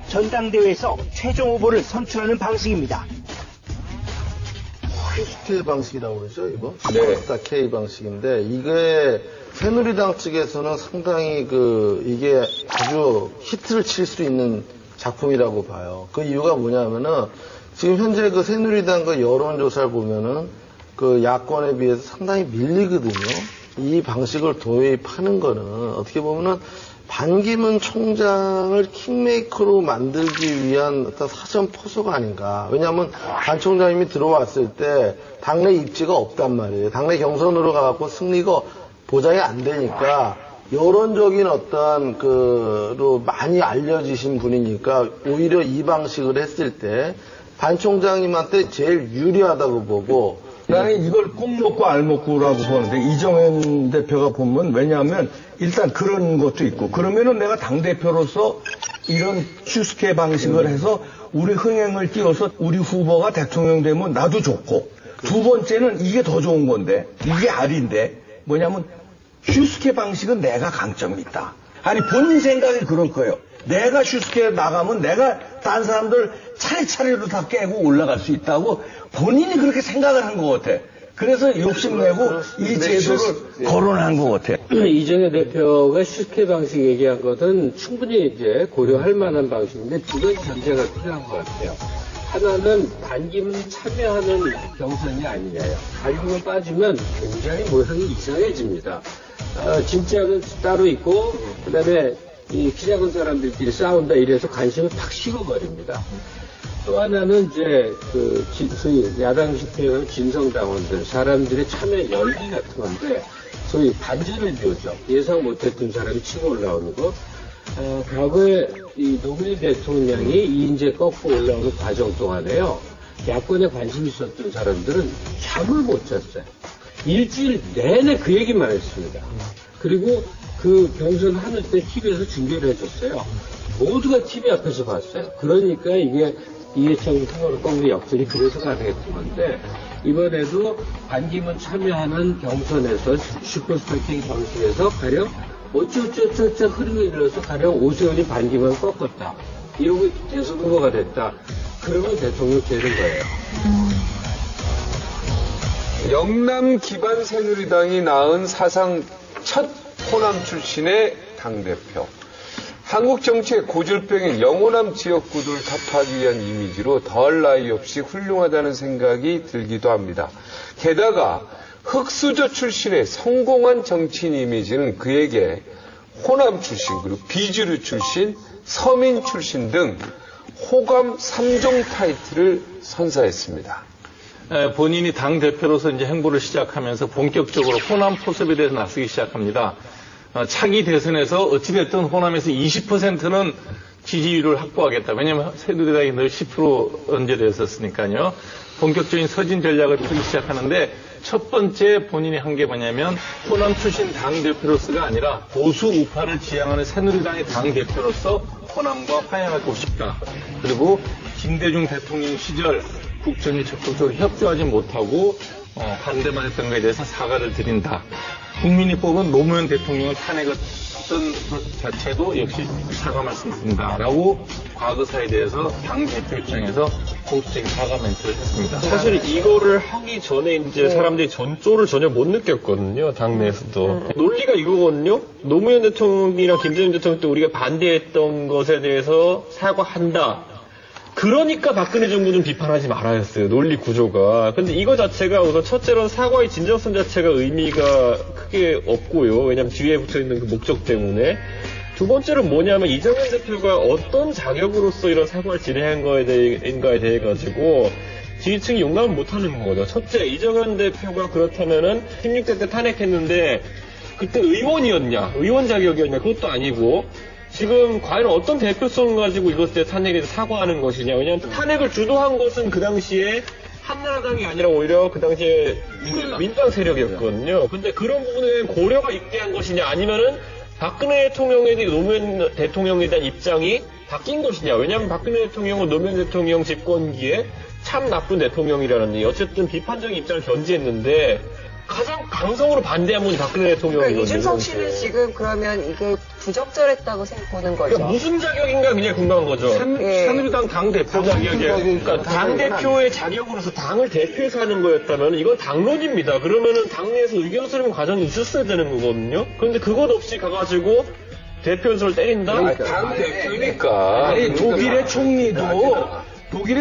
전당대회에서 최종 후보를 선출하는 방식입니다. 슈스케 방식이라고 그러죠, 이거? 슈퍼스타 K 방식인데, 이게 새누리당 측에서는 상당히 이게 아주 히트를 칠 수 있는 작품이라고 봐요. 그 이유가 뭐냐면은, 지금 현재 새누리당 여론조사를 보면은, 야권에 비해서 상당히 밀리거든요. 이 방식을 도입하는 거는 어떻게 보면은 반기문 총장을 킹메이커로 만들기 위한 어떤 사전 포석가 아닌가. 왜냐하면 반 총장님이 들어왔을 때 당내 입지가 없단 말이에요. 당내 경선으로 가갖고 승리가 보장이 안 되니까 여론적인 어떠한 로 많이 알려지신 분이니까 오히려 이 방식을 했을 때 반 총장님한테 제일 유리하다고 보고, 나는 이걸 꼭 먹고 알 먹고라고 보는데, 이정현 대표가 보면, 왜냐하면 일단 그런 것도 있고, 그러면은 내가 당대표로서 이런 슈스케 방식을 해서 우리 흥행을 띄워서 우리 후보가 대통령 되면 나도 좋고, 두 번째는 이게 더 좋은 건데, 이게 알인데, 뭐냐면 슈스케 방식은 내가 강점이 있다. 아니, 본인 생각이 그럴 거예요. 내가 슈스케 나가면 내가 딴 사람들 차례차례로 다 깨고 올라갈 수 있다고 본인이 그렇게 생각을 한 것 같아. 그래서 욕심내고 이 제도를 거론한 것 같아. 이정현 대표가 슈스케 방식 얘기한 것은 충분히 이제 고려할 만한 방식인데 두 가지 전제가 필요한 것 같아요. 하나는 반기문 참여하는 경선이 아니냐요. 반기문 빠지면 굉장히 모양이 이상해집니다. 진짜는 따로 있고, 그 다음에 이 키 작은 사람들끼리 싸운다 이래서 관심을 팍 식어버립니다. 또 하나는 이제 소위 야당식 표현은 진성당원들, 사람들의 참여 열기 같은 건데, 소위 반전의 묘죠. 예상 못했던 사람이 치고 올라오는 거. 과거에 이 노무현 대통령이 이인재 꺾고 올라오는 과정 동안에요, 야권에 관심 있었던 사람들은 잠을 못 잤어요. 일주일 내내 그 얘기만 했습니다. 그리고 그 경선 하는 때 TV에서 중계를 해줬어요. 모두가 TV 앞에서 봤어요. 그러니까 이게 이해창 후보를 꺾는 역전이 그래서 가능했던 건데, 이번에도 반기문 참여하는 경선에서 슈퍼스타 K 방식에서 가령 어쩌쩌쩌쩌 흐르고 일러서 가령 오세훈이 반기문 꺾었다. 이러고 대선 후보가 됐다. 그러면 대통령 되는 거예요. 영남 기반 새누리당이 낳은 사상 첫 호남 출신의 당대표. 한국 정치의 고질병인 영호남 지역구들을 타파하기 위한 이미지로 더할 나위 없이 훌륭하다는 생각이 들기도 합니다. 게다가 흑수저 출신의 성공한 정치인 이미지는 그에게 호남 출신, 그리고 비주류 출신, 서민 출신 등 호감 3종 타이틀을 선사했습니다. 본인이 당 대표로서 이제 행보를 시작하면서 본격적으로 호남 포섭에 대해서 나서기 시작합니다. 차기 대선에서 어찌됐든 호남에서 20%는 지지율을 확보하겠다. 왜냐하면 새누리당이 늘 10% 언저리였었으니까요. 본격적인 서진 전략을 펴기 시작하는데 첫 번째 본인이 한 게 뭐냐면 호남 출신 당대표로서가 아니라 보수 우파를 지향하는 새누리당의 당대표로서 호남과 화해하고 싶다. 그리고 김대중 대통령 시절 국정에 적극적으로 협조하지 못하고 반대만 했던 것에 대해서 사과를 드린다. 국민이 뽑은 노무현 대통령을 탄핵했던 것 자체도 역시 사과 말씀드린다. 라고 과거사에 대해서 당대표 입장에서 공식적인 사과 멘트를 했습니다. 사실 이거를 하기 전에 이제 사람들이 전조를 전혀 못 느꼈거든요. 당내에서도. 논리가 이거거든요. 노무현 대통령이랑 김대중 대통령 때 우리가 반대했던 것에 대해서 사과한다. 그러니까 박근혜 정부는 비판하지 말아야 했어요. 논리 구조가. 근데 이거 자체가 우선 첫째로는 사과의 진정성 자체가 의미가 크게 없고요. 왜냐면 뒤에 붙어있는 그 목적 때문에. 두 번째는 뭐냐면 이정현 대표가 어떤 자격으로서 이런 사과를 진행한 거인가에 대해 가지고 지지층이 용납을 못하는 거죠. 첫째, 이정현 대표가 그렇다면은 16대 때 탄핵했는데 그때 의원이었냐, 의원 자격이었냐, 그것도 아니고 지금 과연 어떤 대표성을 가지고 이것에 탄핵에 대해서 사과하는 것이냐. 왜냐하면 탄핵을 주도한 것은 그 당시에 한나라당이 아니라 오히려 그 당시에 민주당 세력이었거든요. 근데 그런 부분에 고려가 있게 한 것이냐 아니면은 박근혜 대통령에 대해 노무현 대통령에 대한 입장이 바뀐 것이냐. 왜냐하면 박근혜 대통령은 노무현 대통령 집권기에 참 나쁜 대통령이라는 어쨌든 비판적인 입장을 견지했는데 가장 강성으로 반대한 분이 박근혜 대통령이거든요. 그러니까 이준석 씨는 지금 그러면 이게 부적절했다고 보는 거죠. 그러니까 무슨 자격인가 굉장히 궁금한 거죠. 새누리당 당대표 자격이에요. 그러니까 당대표의 자격으로서 당을 대표해서 하는 거였다면 이건 당론입니다. 그러면은 당내에서 의견 수렴 과정이 있었어야 되는 거거든요. 그런데 그것 없이 가가지고 대표 연설을 때린다? 당대표니까. 아니, 독일의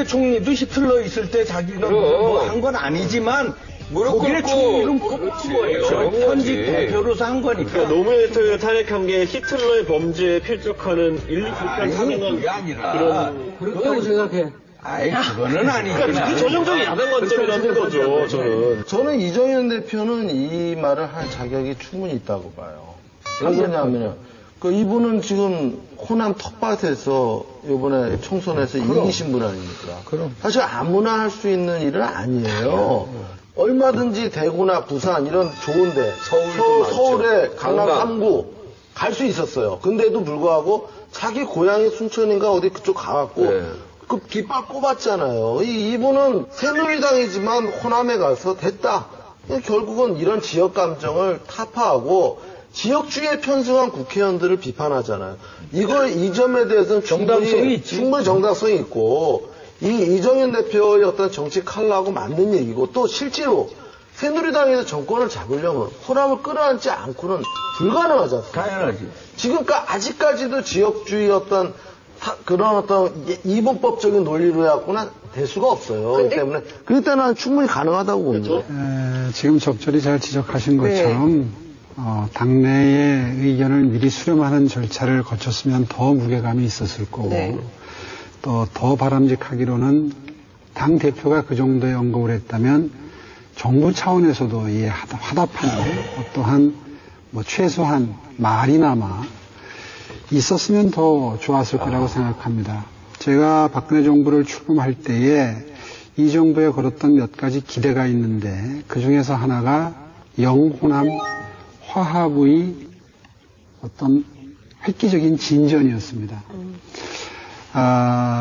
총리도 히틀러 있을 때 자기가 뭐 한 건 아니지만 독일의 총리는 뽑은 거예요. 현직 대표로서 한 거니까. 그러니까 노무현 대통령을 탄핵한 게 히틀러의 범죄에 필적하는 가능한 그게 아니라 그런 그렇다고 생각해. 아이, 그거는 아니죠. 그러니까 그 전형적인 야당 관점이라는 거죠. 저는 이정현 대표는 이 말을 할 자격이 충분히 있다고 봐요. 왜 그러냐면요. 이분은 지금 호남 텃밭에서 이번에 총선에서 이기신 분 아닙니까? 사실 아무나 할 수 있는 일은 아니에요. 얼마든지 대구나 부산 이런 좋은데 서울에 강남 3구 갈 수 있었어요. 근데도 불구하고 자기 고향이 순천인가 어디 그쪽 가갖고 그 깃발 꼽았잖아요. 이분은 새누리당이지만 호남에 가서 됐다. 결국은 이런 지역 감정을 타파하고 지역주의에 편승한 국회의원들을 비판하잖아요. 이 점에 대해서는 충분히 정당성이 있고 이정현 대표의 어떤 정치 칼라하고 맞는 얘기고 또 실제로 새누리당에서 정권을 잡으려면 호남을 끌어안지 않고는 불가능하지 않습니까? 당연하지. 지금까지 아직까지도 지역주의 그런 이분법적인 논리로 해갖고는 될 수가 없어요. 그렇기 때문에 그럴 때는 충분히 가능하다고 봅니다. 지금 적절히 잘 지적하신 것처럼 당내의 의견을 미리 수렴하는 절차를 거쳤으면 더 무게감이 있었을 거고 또 더 바람직하기로는 당 대표가 그 정도의 언급을 했다면 정부 차원에서도 이 화답하는 어떠한 최소한 말이나마 있었으면 더 좋았을 거라고 생각합니다. 제가 박근혜 정부를 출범할 때에 이 정부에 걸었던 몇 가지 기대가 있는데 그 중에서 하나가 영호남 화합의 어떤 획기적인 진전이었습니다.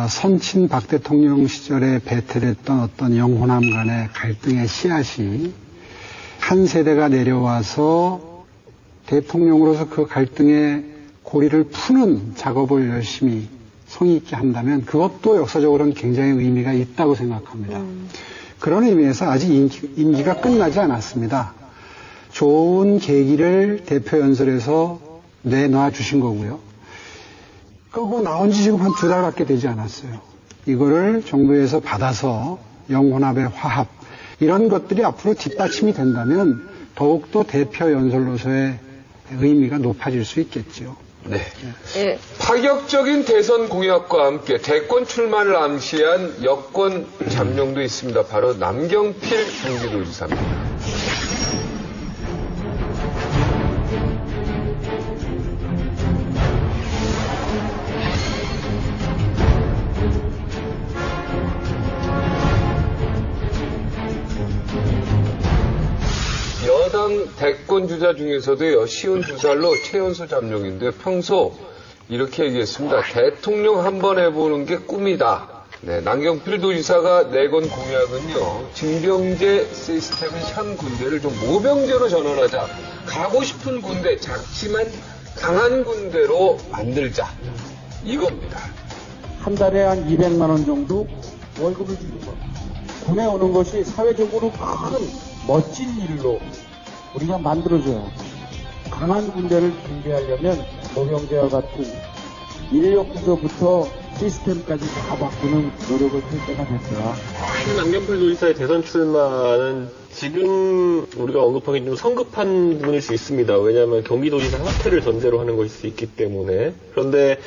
선친 박 대통령 시절에 배틀했던 어떤 영호남 간의 갈등의 씨앗이 한 세대가 내려와서 대통령으로서 그 갈등의 고리를 푸는 작업을 열심히 성의 있게 한다면 그것도 역사적으로는 굉장히 의미가 있다고 생각합니다. 그런 의미에서 아직 임기가 끝나지 않았습니다. 좋은 계기를 대표 연설에서 내놔 주신 거고요. 끄고 나온 지 지금 한 2달밖에 되지 않았어요. 이거를 정부에서 받아서 영혼합의 화합 이런 것들이 앞으로 뒷받침이 된다면 더욱더 대표 연설로서의 의미가 높아질 수 있겠죠. 네. 파격적인 대선 공약과 함께 대권 출마를 암시한 여권 잠룡도 있습니다. 바로 남경필 경기도지사입니다. 여당 대권 주자 중에서도요, 쉬운 두 살로 최연소 잠룡인데 평소 이렇게 얘기했습니다. 대통령 한번 해보는 게 꿈이다. 네, 남경필 도지사가 내건 공약은요, 징병제 시스템의 현 군대를 좀 모병제로 전환하자. 가고 싶은 군대, 작지만 강한 군대로 만들자. 이겁니다. 한 달에 한 200만 원 정도 월급을 주는 거. 군에 오는 것이 사회적으로 큰 멋진 일로 우리가 만들어줘야 돼. 강한 군대를 준비하려면 모병제와 같은 인력부서부터 시스템까지 다 바꾸는 노력을 할 때가 됐다. 남경필 도지사의 대선 출마는 지금 우리가 언급하기 좀 성급한 부분일 수 있습니다. 왜냐하면 경기도지사 사퇴를 전제로 하는 것일 수 있기 때문에. 그런데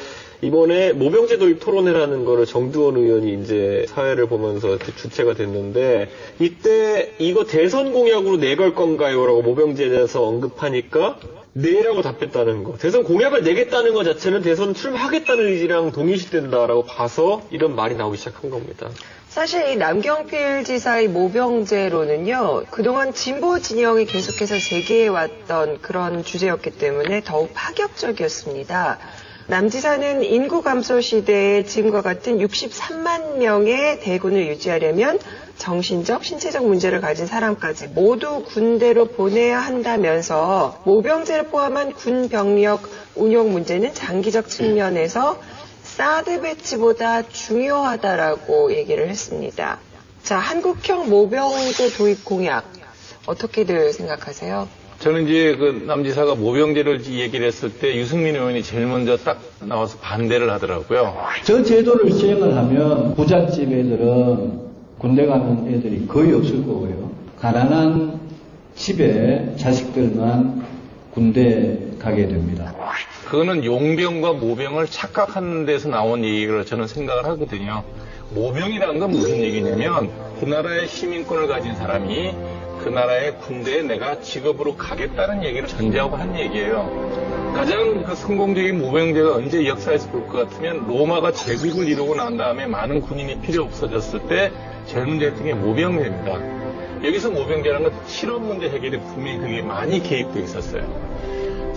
이번에 모병제 도입 토론회라는 거를 정두원 의원이 이제 사회를 보면서 주체가 됐는데, 이때 이거 대선 공약으로 내걸 건가요? 라고 모병제에 대해서 언급하니까 네라고 답했다는 거. 대선 공약을 내겠다는 것 자체는 대선 출마하겠다는 의지랑 동일시된다라고 봐서 이런 말이 나오기 시작한 겁니다. 사실 이 남경필 지사의 모병제로는요, 그동안 진보 진영이 계속해서 제기해왔던 그런 주제였기 때문에 더욱 파격적이었습니다. 남 지사는 인구 감소 시대에 지금과 같은 63만 명의 대군을 유지하려면 정신적, 신체적 문제를 가진 사람까지 모두 군대로 보내야 한다면서 모병제를 포함한 군 병력 운용 문제는 장기적 측면에서 사드 배치보다 중요하다라고 얘기를 했습니다. 자, 한국형 모병제 도입 공약 어떻게들 생각하세요? 저는 이제 그 남지사가 모병제를 얘기를 했을 때 유승민 의원이 제일 먼저 딱 나와서 반대를 하더라고요. 저 제도를 시행을 하면 부잣집 애들은 군대 가는 애들이 거의 없을 거고요. 가난한 집에 자식들만 군대 가게 됩니다. 그거는 용병과 모병을 착각하는 데서 나온 얘기를 저는 생각을 하거든요. 모병이라는 건 무슨 얘기냐면 그 나라의 시민권을 가진 사람이 그 나라의 군대에 내가 직업으로 가겠다는 얘기를 전제하고 한 얘기예요. 가장 그 성공적인 모병제가 언제 역사에서 볼 것 같으면 로마가 제국을 이루고 난 다음에 많은 군인이 필요 없어졌을 때 제일 문제 했던 게 모병제입니다. 여기서 모병제라는 건 실업 문제 해결에 분명히 그게 많이 개입되어 있었어요.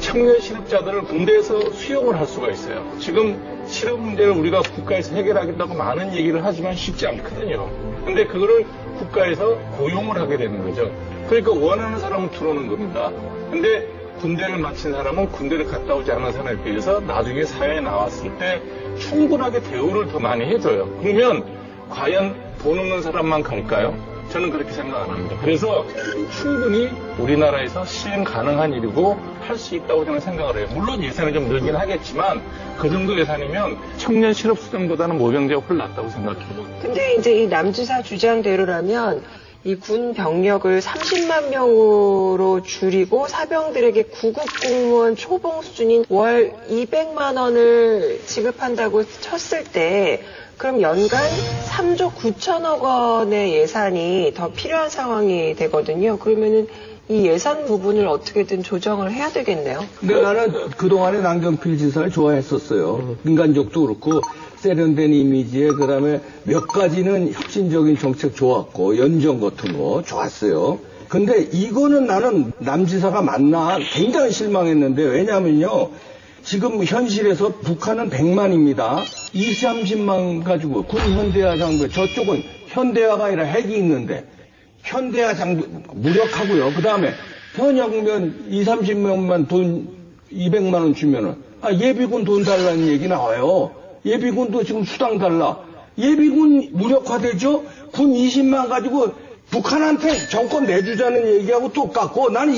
청년 실업자들을 군대에서 수용을 할 수가 있어요. 지금 실업 문제를 우리가 국가에서 해결하겠다고 많은 얘기를 하지만 쉽지 않거든요. 근데 그거를 국가에서 고용을 하게 되는 거죠. 그러니까 원하는 사람은 들어오는 겁니다. 근데 군대를 마친 사람은 군대를 갔다 오지 않은 사람에 비해서 나중에 사회에 나왔을 때 충분하게 대우를 더 많이 해줘요. 그러면 과연 돈 없는 사람만 갈까요? 저는 그렇게 생각 안 합니다. 그래서 충분히 우리나라에서 시행 가능한 일이고 할 수 있다고 저는 생각을 해요. 물론 예산이 좀 늘긴 하겠지만 그 정도 예산이면 청년 실업수당보다는 모병제가 훨씬 낫다고 생각해요. 근데 이제 이 남지사 주장대로라면 이 군 병력을 30만 명으로 줄이고 사병들에게 구급 공무원 초봉 수준인 월 200만 원을 지급한다고 쳤을 때 그럼 연간 3조 9천억 원의 예산이 더 필요한 상황이 되거든요. 그러면은 이 예산 부분을 어떻게든 조정을 해야 되겠네요. 근데 나는 그동안에 남경필 지사를 좋아했었어요. 인간적도 그렇고 세련된 이미지에 그다음에 몇 가지는 혁신적인 정책 좋았고 연정 같은 거 좋았어요. 근데 이거는 나는 남 지사가 맞나 굉장히 실망했는데 왜냐면요. 지금 현실에서 북한은 100만입니다. 20, 30만 가지고 군 현대화 장비 저쪽은 현대화가 아니라 핵이 있는데 현대화 장비 무력하고요. 그 다음에 현역면 20, 30명만 돈 200만 원 주면은 예비군 돈 달라는 얘기 나와요. 예비군도 지금 수당 달라. 예비군 무력화되죠? 군 20만 가지고 북한한테 정권 내주자는 얘기하고 똑같고 나는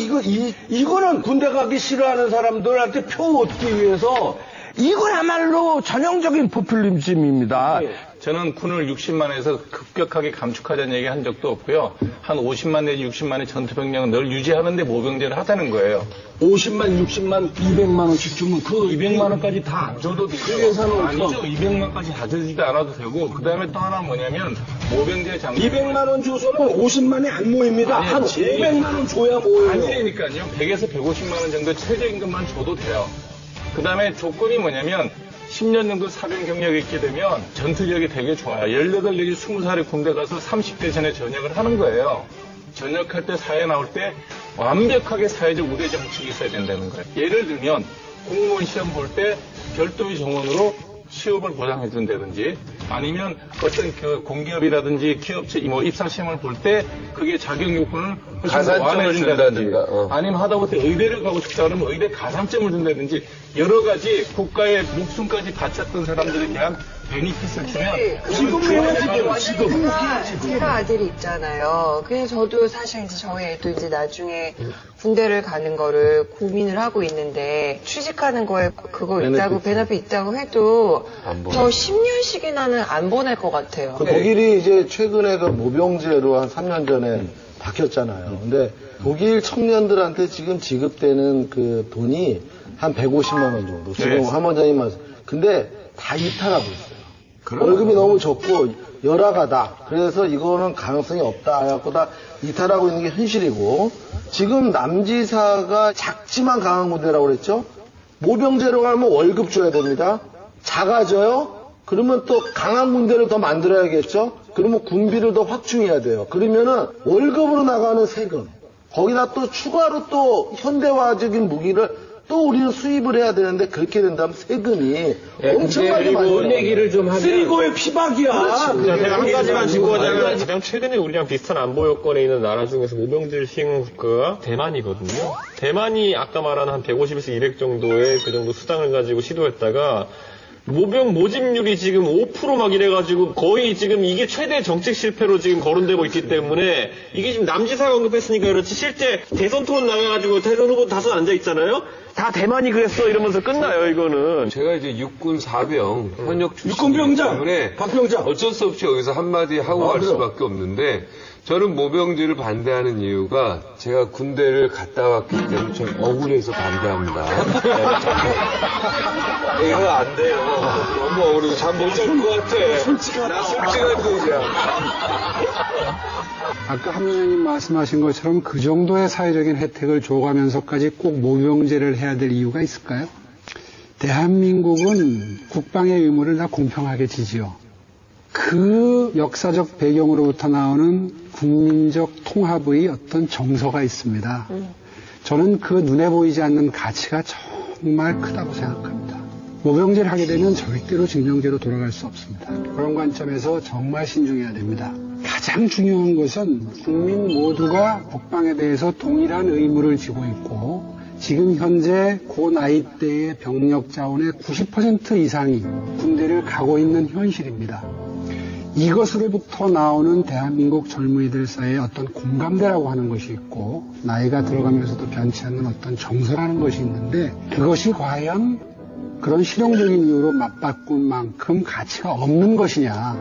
이거는 군대 가기 싫어하는 사람들한테 표 얻기 위해서 이거야말로 전형적인 포퓰리즘입니다. 저는 군을 60만에서 급격하게 감축하자는 얘기 한 적도 없고요. 한 50만 내지 60만의 전투병력은 늘 유지하는데 모병제를 하자는 거예요. 50만, 60만, 200만 원씩 주면 그 200만 원까지 다 안 줘도 돼요. 그 예산은 아니죠. 200만까지 다 주지도 않아도 되고, 그 다음에 또 하나 뭐냐면 모병제 장비. 200만 원 줘서는 50만이 안 모입니다. 아니, 한 500만 원 줘야 모여요. 아니니까요. 100에서 150만 원 정도 최저임금만 줘도 돼요. 그 다음에 조건이 뭐냐면 10년 정도 사병 경력이 있게 되면 전투력이 되게 좋아요. 18 내지 20살에 군대 가서 30대 전에 전역을 하는 거예요. 전역할 때 사회 나올 때 완벽하게 사회적 우대 정책이 있어야 된다는 거예요. 예를 들면 공무원 시험 볼 때 별도의 정원으로 취업을 보장해 준다든지, 아니면 어떤 그 공기업이라든지 기업체 입사 시험을 볼 때 그게 자격 요건을 가산점을 준다든가, 아니면 하다못해 의대를 가고 싶다 그러면 의대 가산점을 준다든지 여러 가지 국가의 목숨까지 바쳤던 사람들에 대한 베니핏을 주면 지금 제가 아들이 있잖아요. 그래서 저도 사실 이제 저희 애도 이제 나중에 군대를 가는 거를 고민을 하고 있는데, 취직하는 거에 그거 있다고 베네핏 있다고 해도 저 10년씩이나는 안 보낼 것 같아요. 그 독일이 이제 최근에 그 모병제로 한 3년 전에 바뀌었잖아요. 근데 독일 청년들한테 지금 지급되는 그 돈이 한 150만 원 정도. 지금 함 원장님 말씀. 근데 다 이탈하고 있어요. 월급이 너무 적고 열악하다. 그래서 이거는 가능성이 없다. 해갖고 다 이탈하고 있는 게 현실이고, 지금 남지사가 작지만 강한 군대라고 그랬죠? 모병제로 가면 월급 줘야 됩니다. 작아져요? 그러면 또 강한 군대를 더 만들어야겠죠? 그러면 군비를 더 확충해야 돼요. 그러면은 월급으로 나가는 세금, 거기다 또 추가로 또 현대화적인 무기를 또 우리는 수입을 해야 되는데, 그렇게 된다면 세금이 엄청나게 많이 돈 얘기를 좀 하면 쓰리고의 피박이야. 제가 한 가지만 짚고하자면 가장 최근에 우리랑 비슷한 안보 여건에 있는 나라 중에서 모병제를 시행한 국가가 대만이거든요. 대만이 아까 말한 한 150에서 200 정도의 그 정도 수당을 가지고 시도했다가 모병 모집률이 지금 5% 막 이래가지고 거의 지금 이게 최대 정책 실패로 지금 거론되고 있기 때문에, 이게 지금 남지사가 언급했으니까 그렇지 실제 대선 토론 나가가지고 대선 후보 다수 앉아있잖아요? 다 대만이 그랬어 이러면서 끝나요 이거는. 제가 이제 육군 사병 현역 출신이기 육군병장 때문에 박병장 어쩔 수 없이 여기서 한마디 하고 갈 수밖에 없는데, 저는 모병제를 반대하는 이유가 제가 군대를 갔다 왔기 때문에 좀 억울해서 반대합니다. 이거 안 돼요. 너무 억울해서 잠 못 잘 것 같아. 나 솔직한 거야. 아까 함 의원님 말씀하신 것처럼 그 정도의 사회적인 혜택을 줘가면서까지 꼭 모병제를 해야 될 이유가 있을까요? 대한민국은 국방의 의무를 다 공평하게 지지요. 그 역사적 배경으로부터 나오는 국민적 통합의 어떤 정서가 있습니다. 저는 그 눈에 보이지 않는 가치가 정말 크다고 생각합니다. 모병제를 하게 되면 절대로 징병제로 돌아갈 수 없습니다. 그런 관점에서 정말 신중해야 됩니다. 가장 중요한 것은 국민 모두가 국방에 대해서 동일한 의무를 지고 있고, 지금 현재 고 나이대의 병력 자원의 90% 이상이 군대를 가고 있는 현실입니다. 이것으로부터 나오는 대한민국 젊은이들 사이에 어떤 공감대라고 하는 것이 있고, 나이가 들어가면서도 변치 않는 어떤 정서라는 것이 있는데, 그것이 과연 그런 실용적인 이유로 맞바꾼 만큼 가치가 없는 것이냐,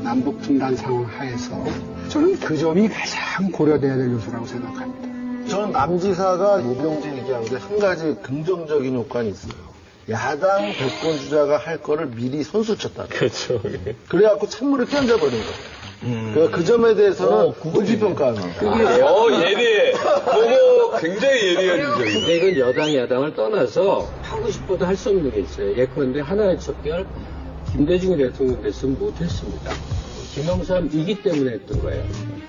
남북 분단 상황 하에서 저는 그 점이 가장 고려돼야 될 요소라고 생각합니다. 저는 남지사가 모병제 얘기하는데 한 가지 긍정적인 효과는 있어요. 야당 대권 주자가 할 거를 미리 선수 쳤다. 그렇죠. 그래갖고 찬물을 끼얹어버린 거예요. 그 점에 대해서는 높이평가합니다. 예리해. 그거 굉장히 예리한 주장이에요. 근데 이건 여당, 야당을 떠나서 하고 싶어도 할 수 없는 게 있어요. 예컨대 하나의 척결 김대중 대통령 됐으면 못했습니다. 김영삼이기 때문에 했던 거예요.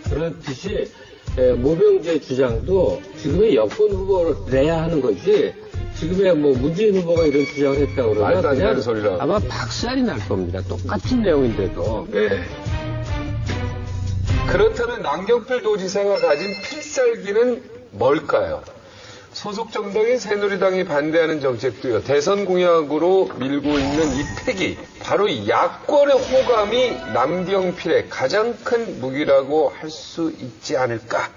그렇듯이 모병제 주장도 지금의 여권 후보를 내야 하는 거지, 지금의 뭐 문재인 후보가 이런 주장을 했다고 그러면 그냥 아마 박살이 날 겁니다. 똑같은 내용인데도. 네. 그렇다면 남경필 도지사가 가진 필살기는 뭘까요? 소속 정당인 새누리당이 반대하는 정책도요, 대선 공약으로 밀고 있는 이 패기, 바로 야권의 호감이 남경필의 가장 큰 무기라고 할 수 있지 않을까?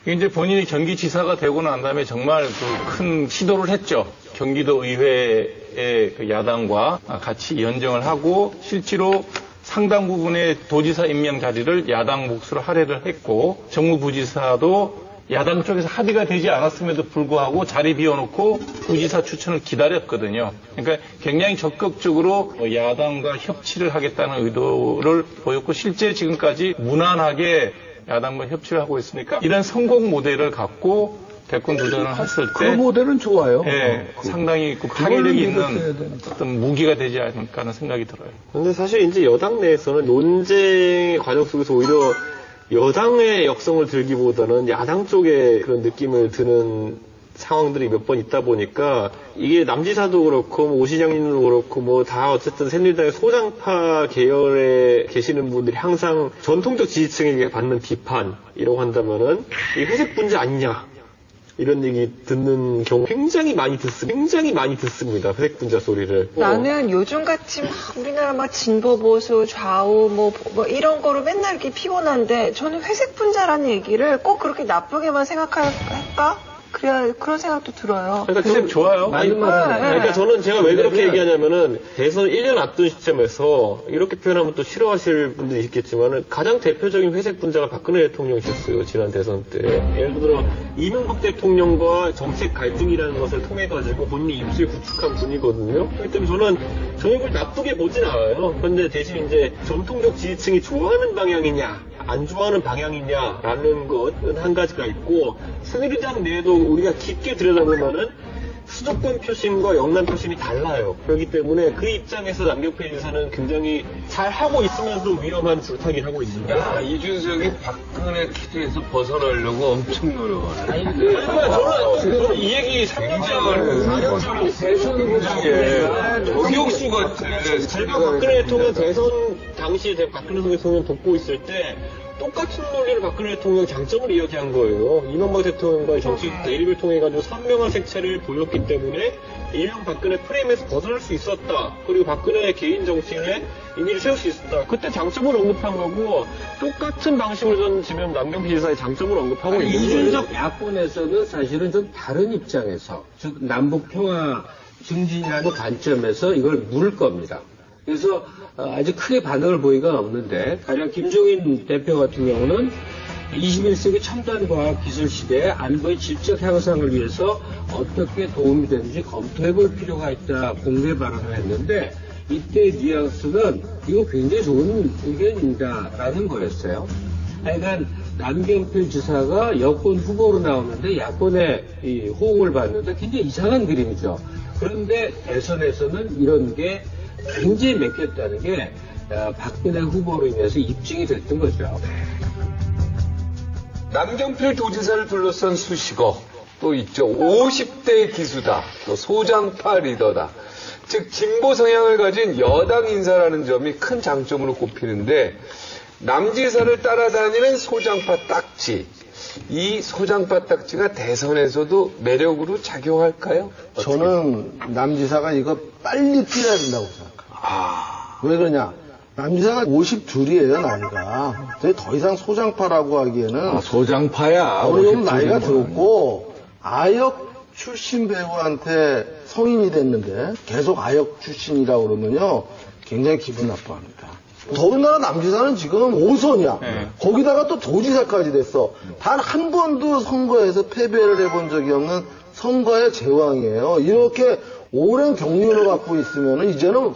이제 본인이 경기지사가 되고 난 다음에 정말 그 큰 시도를 했죠. 경기도 의회 시대의 그 야당과 같이 연정을 하고 실제로 상당 부분의 도지사 임명 자리를 야당 몫으로 할애를 했고 정무부지사도 야당 쪽에서 합의가 되지 않았음에도 불구하고 자리 비워놓고 부지사 추천을 기다렸거든요. 그러니까 굉장히 적극적으로 야당과 협치를 하겠다는 의도를 보였고 실제 지금까지 무난하게 야당과 협치를 하고 있으니까 이런 성공 모델을 갖고 대권 도전을 했을 때 그 모델은 좋아요. 예, 상당히 그 파괴력이 있는 어떤 무기가 되지 않을까 하는 생각이 들어요. 근데 사실 이제 여당 내에서는 논쟁의 과정 속에서 오히려 여당의 역성을 들기보다는 야당 쪽에 그런 느낌을 드는 상황들이 몇 번 있다 보니까 이게 남지사도 그렇고 오 시장님도 그렇고 뭐 다 어쨌든 새누리당의 소장파 계열에 계시는 분들이 항상 전통적 지지층에게 받는 비판이라고 한다면은 이 회색 분지 아니냐 이런 얘기 듣는 경우 굉장히 많이 듣습니다. 회색 분자 소리를. 나는 요즘같이 막 우리나라 막 진보 보수 좌우 뭐 이런 거로 맨날 이렇게 피곤한데 저는 회색 분자라는 얘기를 꼭 그렇게 나쁘게만 생각할까? 그런 생각도 들어요. 그러니까 좀 좋아요. 맞는 말은. 그러니까 저는 제가 왜 그렇게 얘기하냐면은 대선 1년 앞둔 시점에서 이렇게 표현하면 또 싫어하실 분들이 있겠지만은 가장 대표적인 회색 분자가 박근혜 대통령이셨어요. 지난 대선 때. 예를 들어 이명박 대통령과 정책 갈등이라는 것을 통해 가지고 본인이 입지를 구축한 분이거든요. 그렇기 때문에 저는 이걸 나쁘게 보진 않아요. 그런데 대신 이제 전통적 지지층이 좋아하는 방향이냐 안 좋아하는 방향이냐라는 것은 한 가지가 있고 새누리당 내에도 우리가 깊게 들여다보면은 수도권 표심과 영남 표심이 달라요. 그렇기 때문에 그 입장에서 남경필 지사는 굉장히 잘 하고 있으면서 위험한 불타기를 하고 있습니다. 야, 이준석이 박근혜 키드에서 벗어나려고 엄청 노력하네. 그러니까 저는 이 얘기 3년 전에 저격수 같아. 제가 박근혜 대통령 대선 당시에 박근혜 대통령 돕고 있을 때 똑같은 논리를 박근혜 대통령 장점을 이야기한 거예요. 이명박 대통령과의 정치 대립을 통해 가지고 선명한 색채를 보였기 때문에 이명 박근혜 프레임에서 벗어날 수 있었다. 그리고 박근혜의 개인 정치인의 이미지를 세울 수 있었다. 그때 장점을 언급한 거고 똑같은 방식으로 저는 지금 남경필 지사의 장점을 언급하고 있는 거예요. 이준석 야권에서는 사실은 좀 다른 입장에서 즉 남북 평화 증진이라는 관점에서 이걸 물을 겁니다. 그래서 아주 크게 반응을 보이가 없는데 가령 김종인 대표 같은 경우는 21세기 첨단과학 기술 시대의 안보의 질적 향상을 위해서 어떻게 도움이 되는지 검토해볼 필요가 있다 공개 발언을 했는데 이때 뉘앙스는 이거 굉장히 좋은 의견이다라는 거였어요. 그러니까 남경필 지사가 여권 후보로 나오는데 야권의 이 호응을 받는데 굉장히 이상한 그림이죠. 그런데 대선에서는 이런 게 굉장히 맥혔다는 게 박근혜 후보로 인해서 입증이 됐던 거죠. 남경필 도지사를 둘러싼 수식어 또 있죠. 50대 기수다. 또 소장파 리더다. 즉 진보 성향을 가진 여당 인사라는 점이 큰 장점으로 꼽히는데 남지사를 따라다니는 소장파 딱지. 이 소장파 딱지가 대선에서도 매력으로 작용할까요? 저는 남지사가 이거 빨리 뛰어야 된다고 생각합니다. 왜 그러냐? 남지사가 52이에요, 나이가. 더 이상 소장파라고 하기에는. 소장파야. 어느 정도 나이가 들었고, 아역 출신 배우한테 성인이 됐는데, 계속 아역 출신이라고 그러면요, 굉장히 기분 나빠합니다. 더군다나 남지사는 지금 5선이야. 거기다가 또 도지사까지 됐어. 단 한 번도 선거에서 패배를 해본 적이 없는 선거의 제왕이에요. 이렇게 오랜 경륜을 갖고 있으면 이제는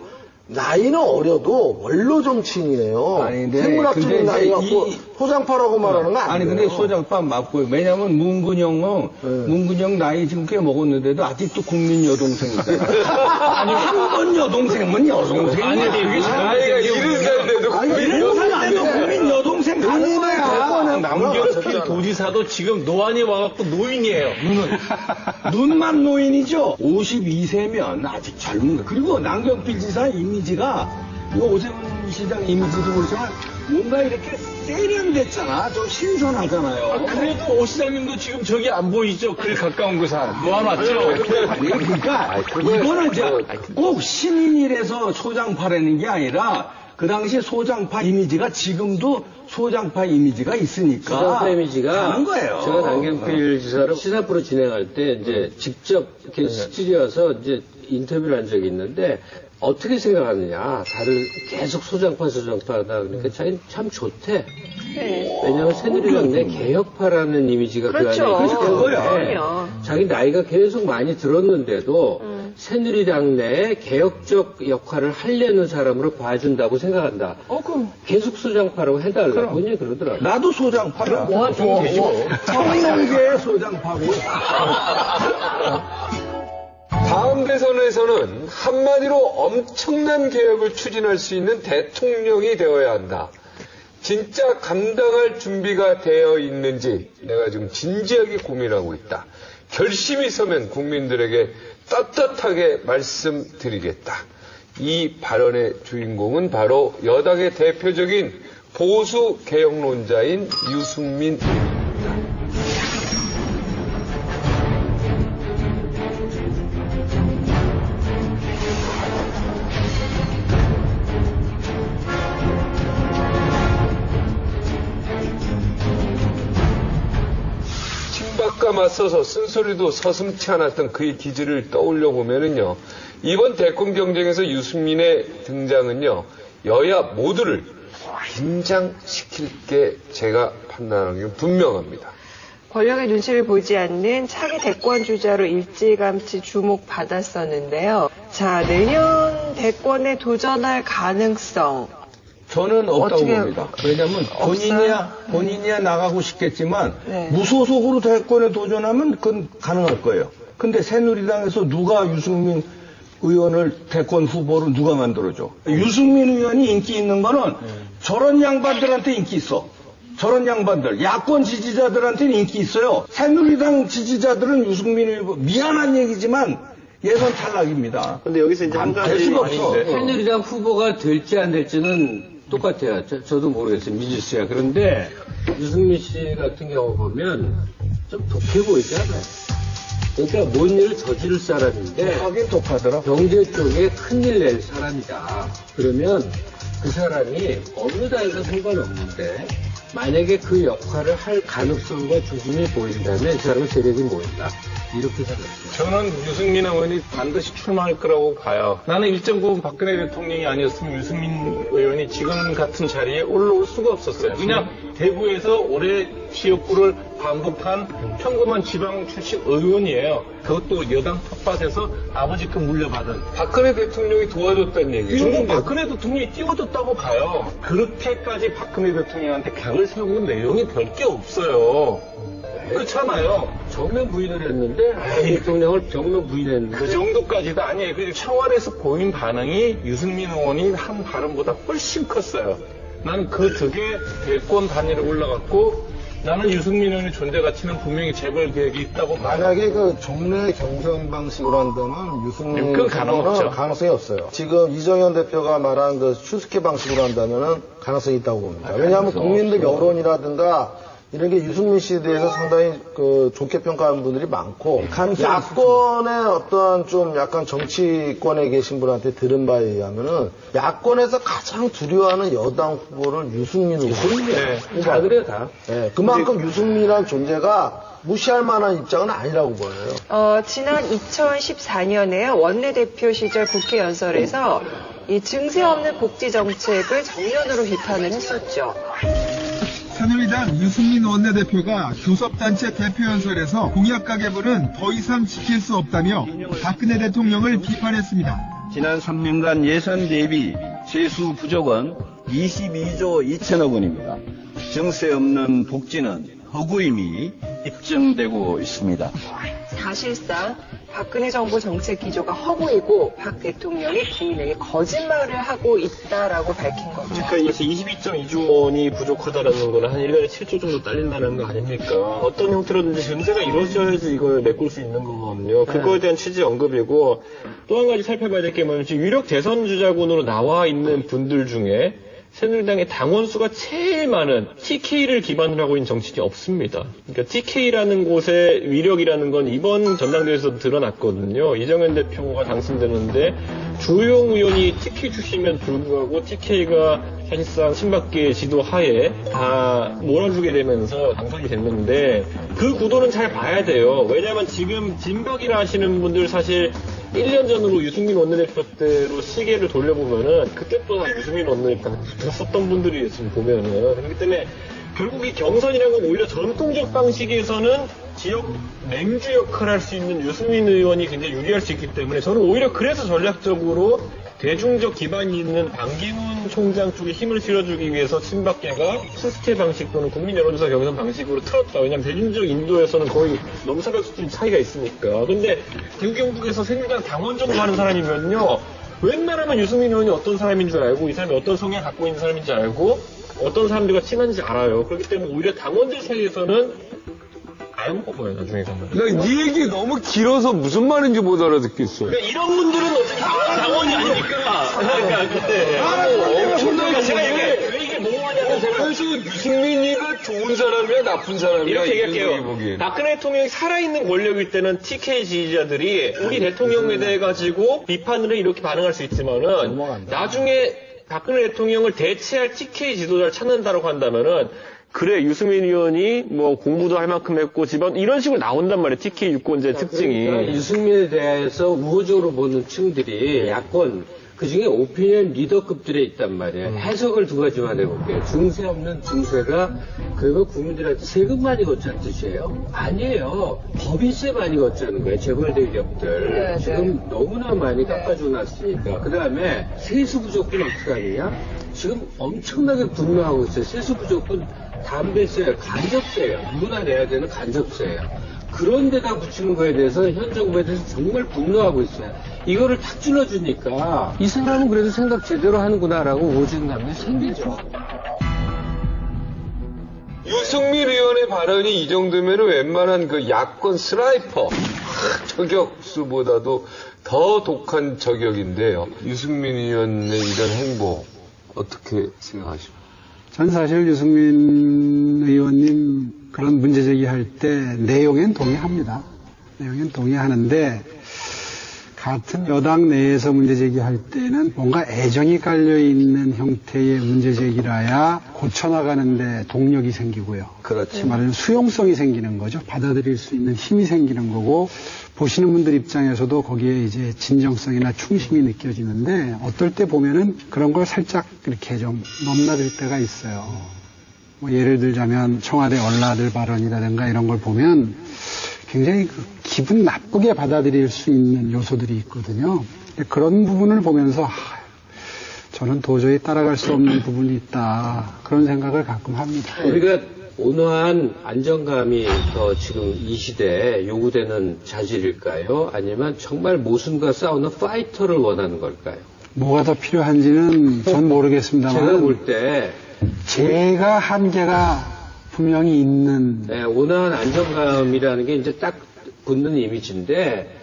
나이는 어려도 원로 정치인이에요. 생물학적인 나이 갖고 소장파라고 말하는 거 아니에요. 아니 근데 소장파 맞고요. 왜냐면 문근영 나이 지금 꽤 먹었는데도 아직도 국민 여동생이잖아. 아니 한 번 여동생은 여동생이야. 아니 그게 나이가 70살인데도 국민 여동생 가는 거야. 남경필 도지사도 지금 노안이 와갖고 노인이에요. 눈만 노인이죠. 52세면 아직 젊은 거. 그리고 남경필 지사 이미지가 이거 오세훈 시장 이미지도 그렇지만 뭔가 이렇게 세련됐잖아. 좀 신선하잖아요. 그래도 오 시장님도 지금 저기 안 보이죠? 그 가까운 곳에 노안 왔죠? 아니, 그러니까 이거는 이제 꼭 신인이라서 소장파라는 게 아니라 그 당시 소장파 이미지가 지금도 소장파 이미지가 있으니까 소장파 이미지가 하는 거예요. 제가 남경필 지사를 시사프로 진행할 때 이제 직접 게스트리여서 이제 인터뷰를 한 적이 있는데 어떻게 생각하느냐. 다들 계속 소장파 하다 그러니까 자기는 참 좋대. 왜냐하면 새누리당 내 개혁파라는 이미지가 그렇죠. 그 안에 있기 때문에 그럼요. 자기 나이가 계속 많이 들었는데도 새누리당 내 개혁적 역할을 하려는 사람으로 봐준다고 생각한다. 그럼. 계속 소장파라고 해달라고 그냥 그러더라고요. 나도 소장파야. 청명계의 소장파고. 다음 대선에서는 한마디로 엄청난 개혁을 추진할 수 있는 대통령이 되어야 한다. 진짜 감당할 준비가 되어 있는지 내가 지금 진지하게 고민하고 있다. 결심이 서면 국민들에게 떳떳하게 말씀드리겠다. 이 발언의 주인공은 바로 여당의 대표적인 보수 개혁론자인 유승민입니다. 친박과 맞서서 쓴소리도 서슴지 않았던 그의 기질을 떠올려 보면은요, 이번 대권 경쟁에서 유승민의 등장은요, 여야 모두를 긴장시킬 게 제가 판단하는 게 분명합니다. 권력의 눈치를 보지 않는 차기 대권 주자로 일찌감치 주목받았었는데요. 자, 내년 대권에 도전할 가능성. 저는 없다고 어떻게 봅니다. 왜냐하면 본인이야 나가고 싶겠지만 네. 무소속으로 대권에 도전하면 그건 가능할 거예요. 근데 새누리당에서 누가 유승민 의원을 대권 후보로 누가 만들어줘? 유승민 의원이 인기 있는 거는 저런 양반들한테 인기 있어. 저런 양반들, 야권 지지자들한테는 인기 있어요. 새누리당 지지자들은 유승민 의원, 미안한 얘기지만 예선 탈락입니다. 근데 여기서 이제 한 가지 될 수가 없어. 새누리당 후보가 될지 안 될지는 똑같아요. 저도 모르겠어요. 민주씨야. 그런데 유승민 씨 같은 경우 보면 좀 독해 보이지 않아요? 그러니까 뭔 일을 저지를 사람인데 하긴 독하더라. 경제 쪽에 큰일 낼 사람이다. 그러면 그 사람이 어느 당과 상관없는데 만약에 그 역할을 할 가능성과 조짐이 보인다면 그 사람은 세력이 모인다. 이렇게 생각합니다. 저는 유승민 의원이 반드시 출마할 거라고 봐요. 나는 1.9 박근혜 대통령이 아니었으면 유승민 의원이 지금 같은 자리에 올라올 수가 없었어요. 그냥 대구에서 올해 지역구를 반복한 평범한 지방 출신 의원이에요. 그것도 여당 텃밭에서 아버지께 물려받은. 박근혜 대통령이 도와줬다는 얘기죠. 이건 박근혜 대통령이 띄워줬다고 봐요. 그렇게까지 박근혜 대통령한테 각을 세우는 내용이 별 게 없어요. 그렇잖아요. 정면 부인을 했는데 대통령을 정면 부인했는데 그 정도까지도 아니에요. 그 청와대에서 보인 반응이 유승민 의원이 한 발언보다 훨씬 컸어요. 나는 그 덕에 대권 단위로 올라갔고 나는 유승민 의원의 존재 가치는 분명히 재벌 계획이 있다고 봐요. 만약에 그 종래 경선 방식으로 한다면 유승민 그건 가능없죠. 가능성이 없어요. 지금 이정현 대표가 말한 그 추스케 방식으로 한다면 가능성이 있다고 봅니다. 왜냐하면 국민들 여론이라든가 이런 게 유승민 씨에 대해서 상당히 그 좋게 평가하는 분들이 많고 야권의 어떠한 좀 약간 정치권에 계신 분한테 들은 바에 의하면은 야권에서 가장 두려워하는 여당 후보는 유승민 후보예요. 네. 다 그래요 다. 네, 그만큼 유승민이라는 존재가 무시할 만한 입장은 아니라고 보여요. 지난 2014년에 원내대표 시절 국회 연설에서 이 증세 없는 복지 정책을 정면으로 비판을 했었죠. 새누리당 유승민 원내대표가 교섭단체 대표연설에서 공약 가계부는 더 이상 지킬 수 없다며 박근혜 대통령을 비판했습니다. 지난 3년간 예산 대비 세수 부족은 22조 2천억 원입니다. 정세 없는 복지는 허구임이 입증되고 있습니다. 사실상 박근혜 정부 정책 기조가 허구이고 박 대통령이 국민에게 거짓말을 하고 있다라고 밝힌 거죠. 그러니까 이것이 22.2조 원이 부족하다라는 거는 한 1년에 7조 정도 딸린다는 거 아닙니까? 어떤 형태로든지 증세가 이루어져야지 이걸 메꿀 수 있는 거거든요. 그거에 대한 취지 언급이고 또 한 가지 살펴봐야 될 게 뭐냐면 유력 대선 주자군으로 나와 있는 분들 중에 새누리당의 당원 수가 제일 많은 TK를 기반으로 하고 있는 정치인이 없습니다. 그러니까 TK라는 곳의 위력이라는 건 이번 전당대회에서 드러났거든요. 이정현 대표가 당선되는데 주호영 의원이 TK 출신임에도 불구하고 TK가 사실상 친박계 지도 하에 다 몰아주게 되면서 당선이 됐는데 그 구도는 잘 봐야 돼요. 왜냐하면 지금 진박이라 하시는 분들 사실 1년 전으로 유승민 원내대표 때로 시계를 돌려보면은 그때 또한 유승민 원내대표가 붙었었던 분들이 지금 보면은 그렇기 때문에 결국 이 경선이라는 건 오히려 전통적 방식에서는 지역 맹주 역할을 할 수 있는 유승민 의원이 굉장히 유리할 수 있기 때문에 저는 오히려 그래서 전략적으로 대중적 기반이 있는 반기문 총장 쪽에 힘을 실어주기 위해서 친박계가 시스템 방식 또는 국민 여론조사 경선 방식으로 틀었다. 왜냐하면 대중적 인도에서는 거의 넘사벽 수준 차이가 있으니까. 근데 대구 경북에서 새누리당 당원 정도 하는 사람이면요. 웬만하면 유승민 의원이 어떤 사람인 줄 알고 이 사람이 어떤 성향을 갖고 있는 사람인 줄 알고 어떤 사람들과 친한지 알아요. 그렇기 때문에 오히려 당원들 사이에서는 안 뽑아요, 나중에 가면. 네 얘기 너무 길어서 무슨 말인지 못 알아듣겠어요. 그러니까 이런 분들은 어차피 당원이 아니니까. 그러니까 엄청나게 제가 왜 이게 너무하냐면 그래서 유승민이가 좋은 사람이야, 나쁜 사람이야? 이렇게 얘기할게요. 박근혜 대통령이 살아있는 권력일 때는 TK 지지자들이 우리 대통령에 대해 가지고 비판을 이렇게 반응할 수 있지만은 나중에 박근혜 대통령을 대체할 TK 지도자를 찾는다고 한다면은 그래 유승민 의원이 뭐 공부도 할 만큼 했고 집안 이런 식으로 나온단 말이에요. TK 유권자의 특징이. 그러니까 유승민에 대해서 우호적으로 보는 층들이 야권 그중에 오피니언 리더급들에 있단 말이에요. 해석을 두 가지만 해볼게요. 증세 없는 증세가 그거 국민들한테 세금 많이 걷자는 뜻이에요? 아니에요. 법인세 많이 걷자는 거예요. 재벌 대기업들. 지금 너무나 많이 깎아줘 놨으니까. 그 다음에 세수 부족분 어떻게 하느냐? 지금 엄청나게 분노하고 있어요. 세수 부족분 담배세예요. 간접세예요. 누구나 내야 되는 간접세예요. 그런 데다 붙이는 거에 대해서 현 정부에 대해서 정말 분노하고 있어요. 이거를 탁 찔러주니까 이 사람은 그래도 생각 제대로 하는구나라고 오진감이 생기죠. 유승민 의원의 발언이 이 정도면 웬만한 그 야권 스나이퍼 저격수보다도 더 독한 저격인데요. 유승민 의원의 이런 행보 어떻게 생각하십니까? 전 사실 유승민 의원님 그런 문제 제기할 때 내용엔 동의합니다. 내용엔 동의하는데 같은 여당 내에서 문제 제기할 때는 뭔가 애정이 깔려있는 형태의 문제 제기라야 고쳐나가는데 동력이 생기고요. 그렇지. 말하자면 수용성이 생기는 거죠. 받아들일 수 있는 힘이 생기는 거고 보시는 분들 입장에서도 거기에 이제 진정성이나 충심이 느껴지는데 어떨 때 보면은 그런 걸 살짝 이렇게 좀 넘나들 때가 있어요. 뭐 예를 들자면 청와대 얼라들 발언이라든가 이런 걸 보면 굉장히 기분 나쁘게 받아들일 수 있는 요소들이 있거든요. 그런 부분을 보면서 저는 도저히 따라갈 수 없는 부분이 있다. 그런 생각을 가끔 합니다. 우리가 온화한 안정감이 더 지금 이 시대에 요구되는 자질일까요? 아니면 정말 모순과 싸우는 파이터를 원하는 걸까요? 뭐가 더 필요한지는 전 모르겠습니다만 제가 볼 때 제가 한계가 분명히 있는 온화한 안정감이라는 게 이제 딱 붙는 이미지인데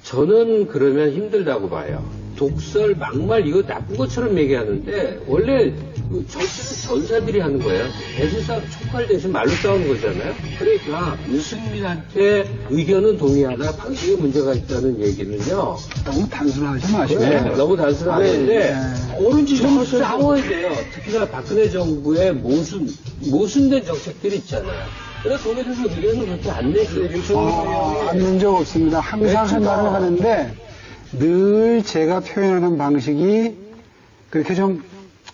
저는 그러면 힘들다고 봐요. 독설, 막말 이거 나쁜 것처럼 얘기하는데 원래 정치도 전사들이 하는 거예요. 대세싸움 촉발 대신 말로 싸우는 거잖아요. 그러니까 유승민한테 의견은 동의하나 방식에 문제가 있다는 얘기는요. 너무 단순하지 마시고. 너무 단순한데 옳은지 좀 싸워야 돼요. 특히나 박근혜 정부의 모순된 정책들이 있잖아요. 그래서 거기에 대해서 의견은 그렇게 안 내죠. 안 낸 적 없습니다. 항상 한 말을 하는데 늘 제가 표현하는 방식이 그렇게 좀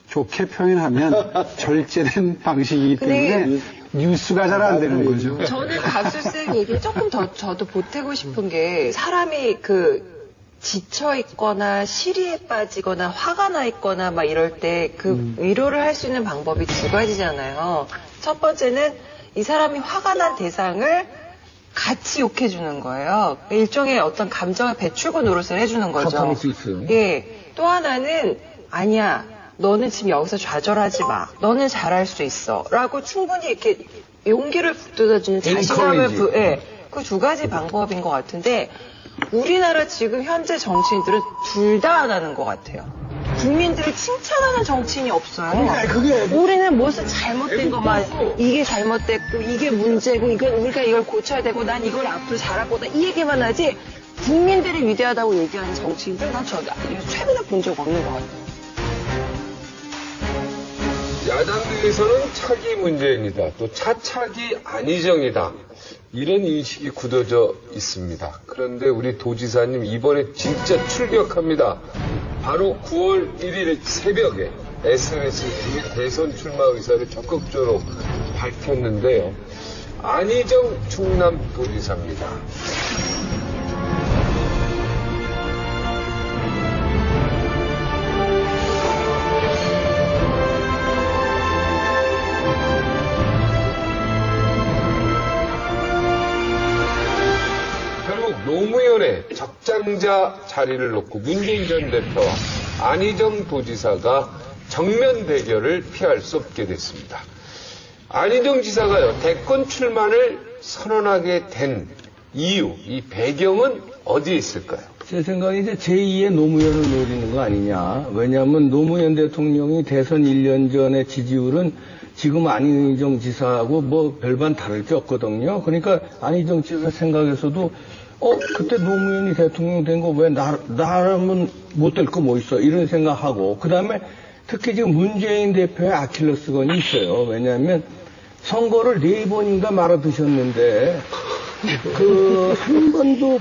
좋게 표현하면 절제된 방식이기 때문에 뉴스가 잘 안 되는 거죠. 저는 박수쌤 얘기 조금 더 저도 보태고 싶은 게 사람이 지쳐 있거나 시리에 빠지거나 화가 나 있거나 막 이럴 때 위로를 할 수 있는 방법이 두 가지잖아요. 첫 번째는 이 사람이 화가 난 대상을 같이 욕해주는 거예요. 일종의 어떤 감정의 배출구 노릇을 해주는 거죠. 합할 수 있어요. 예. 또 하나는 아니야. 너는 지금 여기서 좌절하지 마. 너는 잘할 수 있어. 라고 충분히 이렇게 용기를 북돋아주는 자신감을 그 두 가지 방법인 것 같은데 우리나라 지금 현재 정치인들은 둘 다 안 하는 것 같아요. 국민들을 칭찬하는 정치인이 없어요. 우리는 무슨 잘못된 것만 이게 잘못됐고 이게 문제고 우리가 이걸 고쳐야 되고 난 이걸 앞으로 잘할 거다 이 얘기만 하지 국민들이 위대하다고 얘기하는 정치인들 난 최근에 본 적 없는 것 같아요. 야당 내에서는 차기 문재인이다. 또 차차기 안희정이다. 이런 인식이 굳어져 있습니다. 그런데 우리 도지사님 이번에 진짜 출격합니다. 바로 9월 1일 새벽에 SNS에 통해 대선 출마 의사를 적극적으로 밝혔는데요. 안희정 충남도지사입니다. 결국 노무현의 적장자 자리를 놓고 문재인 전 대표와 안희정 도지사가 정면 대결을 피할 수 없게 됐습니다. 안희정 지사가요, 대권 출마를 선언하게 된 이유, 이 배경은 어디에 있을까요? 제 생각에 이제 제2의 노무현을 노리는 거 아니냐. 왜냐하면 노무현 대통령이 대선 1년 전의 지지율은 지금 안희정 지사하고 뭐 별반 다를 게 없거든요. 그러니까 안희정 지사 생각에서도 그때 노무현이 대통령 된 거 왜 나라면 못 될 거 뭐 있어. 이런 생각하고. 그 다음에 특히 지금 문재인 대표의 아킬레스건이 있어요. 왜냐하면 선거를 4번인가 말아 드셨는데 한 번도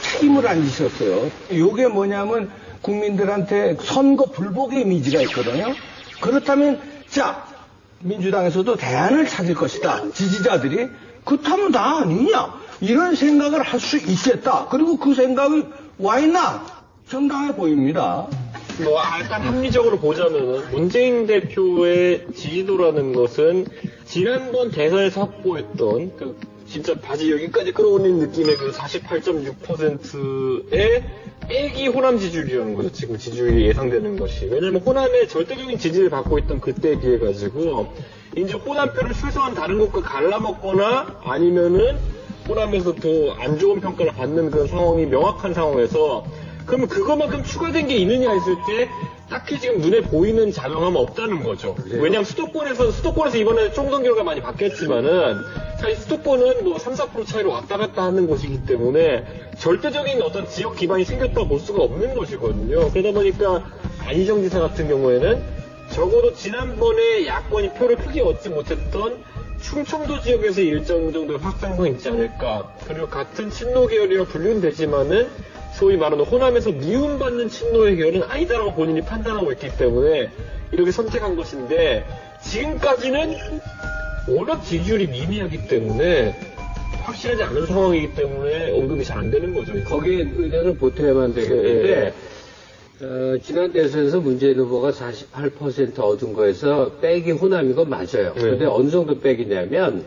책임을 안 지셨어요. 요게 뭐냐면 국민들한테 선거 불복의 이미지가 있거든요. 그렇다면 자, 민주당에서도 대안을 찾을 것이다. 지지자들이. 그렇다면 나 아니냐. 이런 생각을 할 수 있겠다. 그리고 그 생각이 why not? 정당해 보입니다. 약간 합리적으로 보자면은 문재인 대표의 지지도라는 것은 지난번 대선에서 확보했던 진짜 바지 여기까지 끌어올린 느낌의 48.6%의 빼기 호남 지지율이라는 거죠. 지금 지지율이 예상되는 것이. 왜냐면 호남의 절대적인 지지를 받고 있던 그때에 비해 가지고 이제 호남표를 최소한 다른 곳과 갈라먹거나 아니면은 호남에서 더 안 좋은 평가를 받는 그런 상황이 명확한 상황에서 그러면 그것만큼 추가된 게 있느냐 했을 때 딱히 지금 눈에 보이는 자명함은 없다는 거죠. 왜냐하면 수도권에서 이번에 총선 결과 많이 바뀌었지만은 사실 수도권은 뭐 3, 4% 차이로 왔다 갔다 하는 것이기 때문에 절대적인 어떤 지역 기반이 생겼다고 볼 수가 없는 것이거든요. 그러다 보니까 안희정 지사 같은 경우에는 적어도 지난번에 야권이 표를 크게 얻지 못했던 충청도 지역에서 일정 정도의 확장성이 있지 않을까. 그리고 같은 친노 계열이라 분류는 되지만은 소위 말하는 호남에서 미움받는 친노의 계열은 아니다라고 본인이 판단하고 있기 때문에 이렇게 선택한 것인데 지금까지는 워낙 지지율이 미미하기 때문에 확실하지 않은 상황이기 때문에 언급이 잘 안 되는 거죠. 거기에 의견을 보태야만 되겠는데 지난 대선에서 문재인 후보가 48% 얻은 거에서 빼기 호남인 건 맞아요. 근데 어느 정도 빼기냐면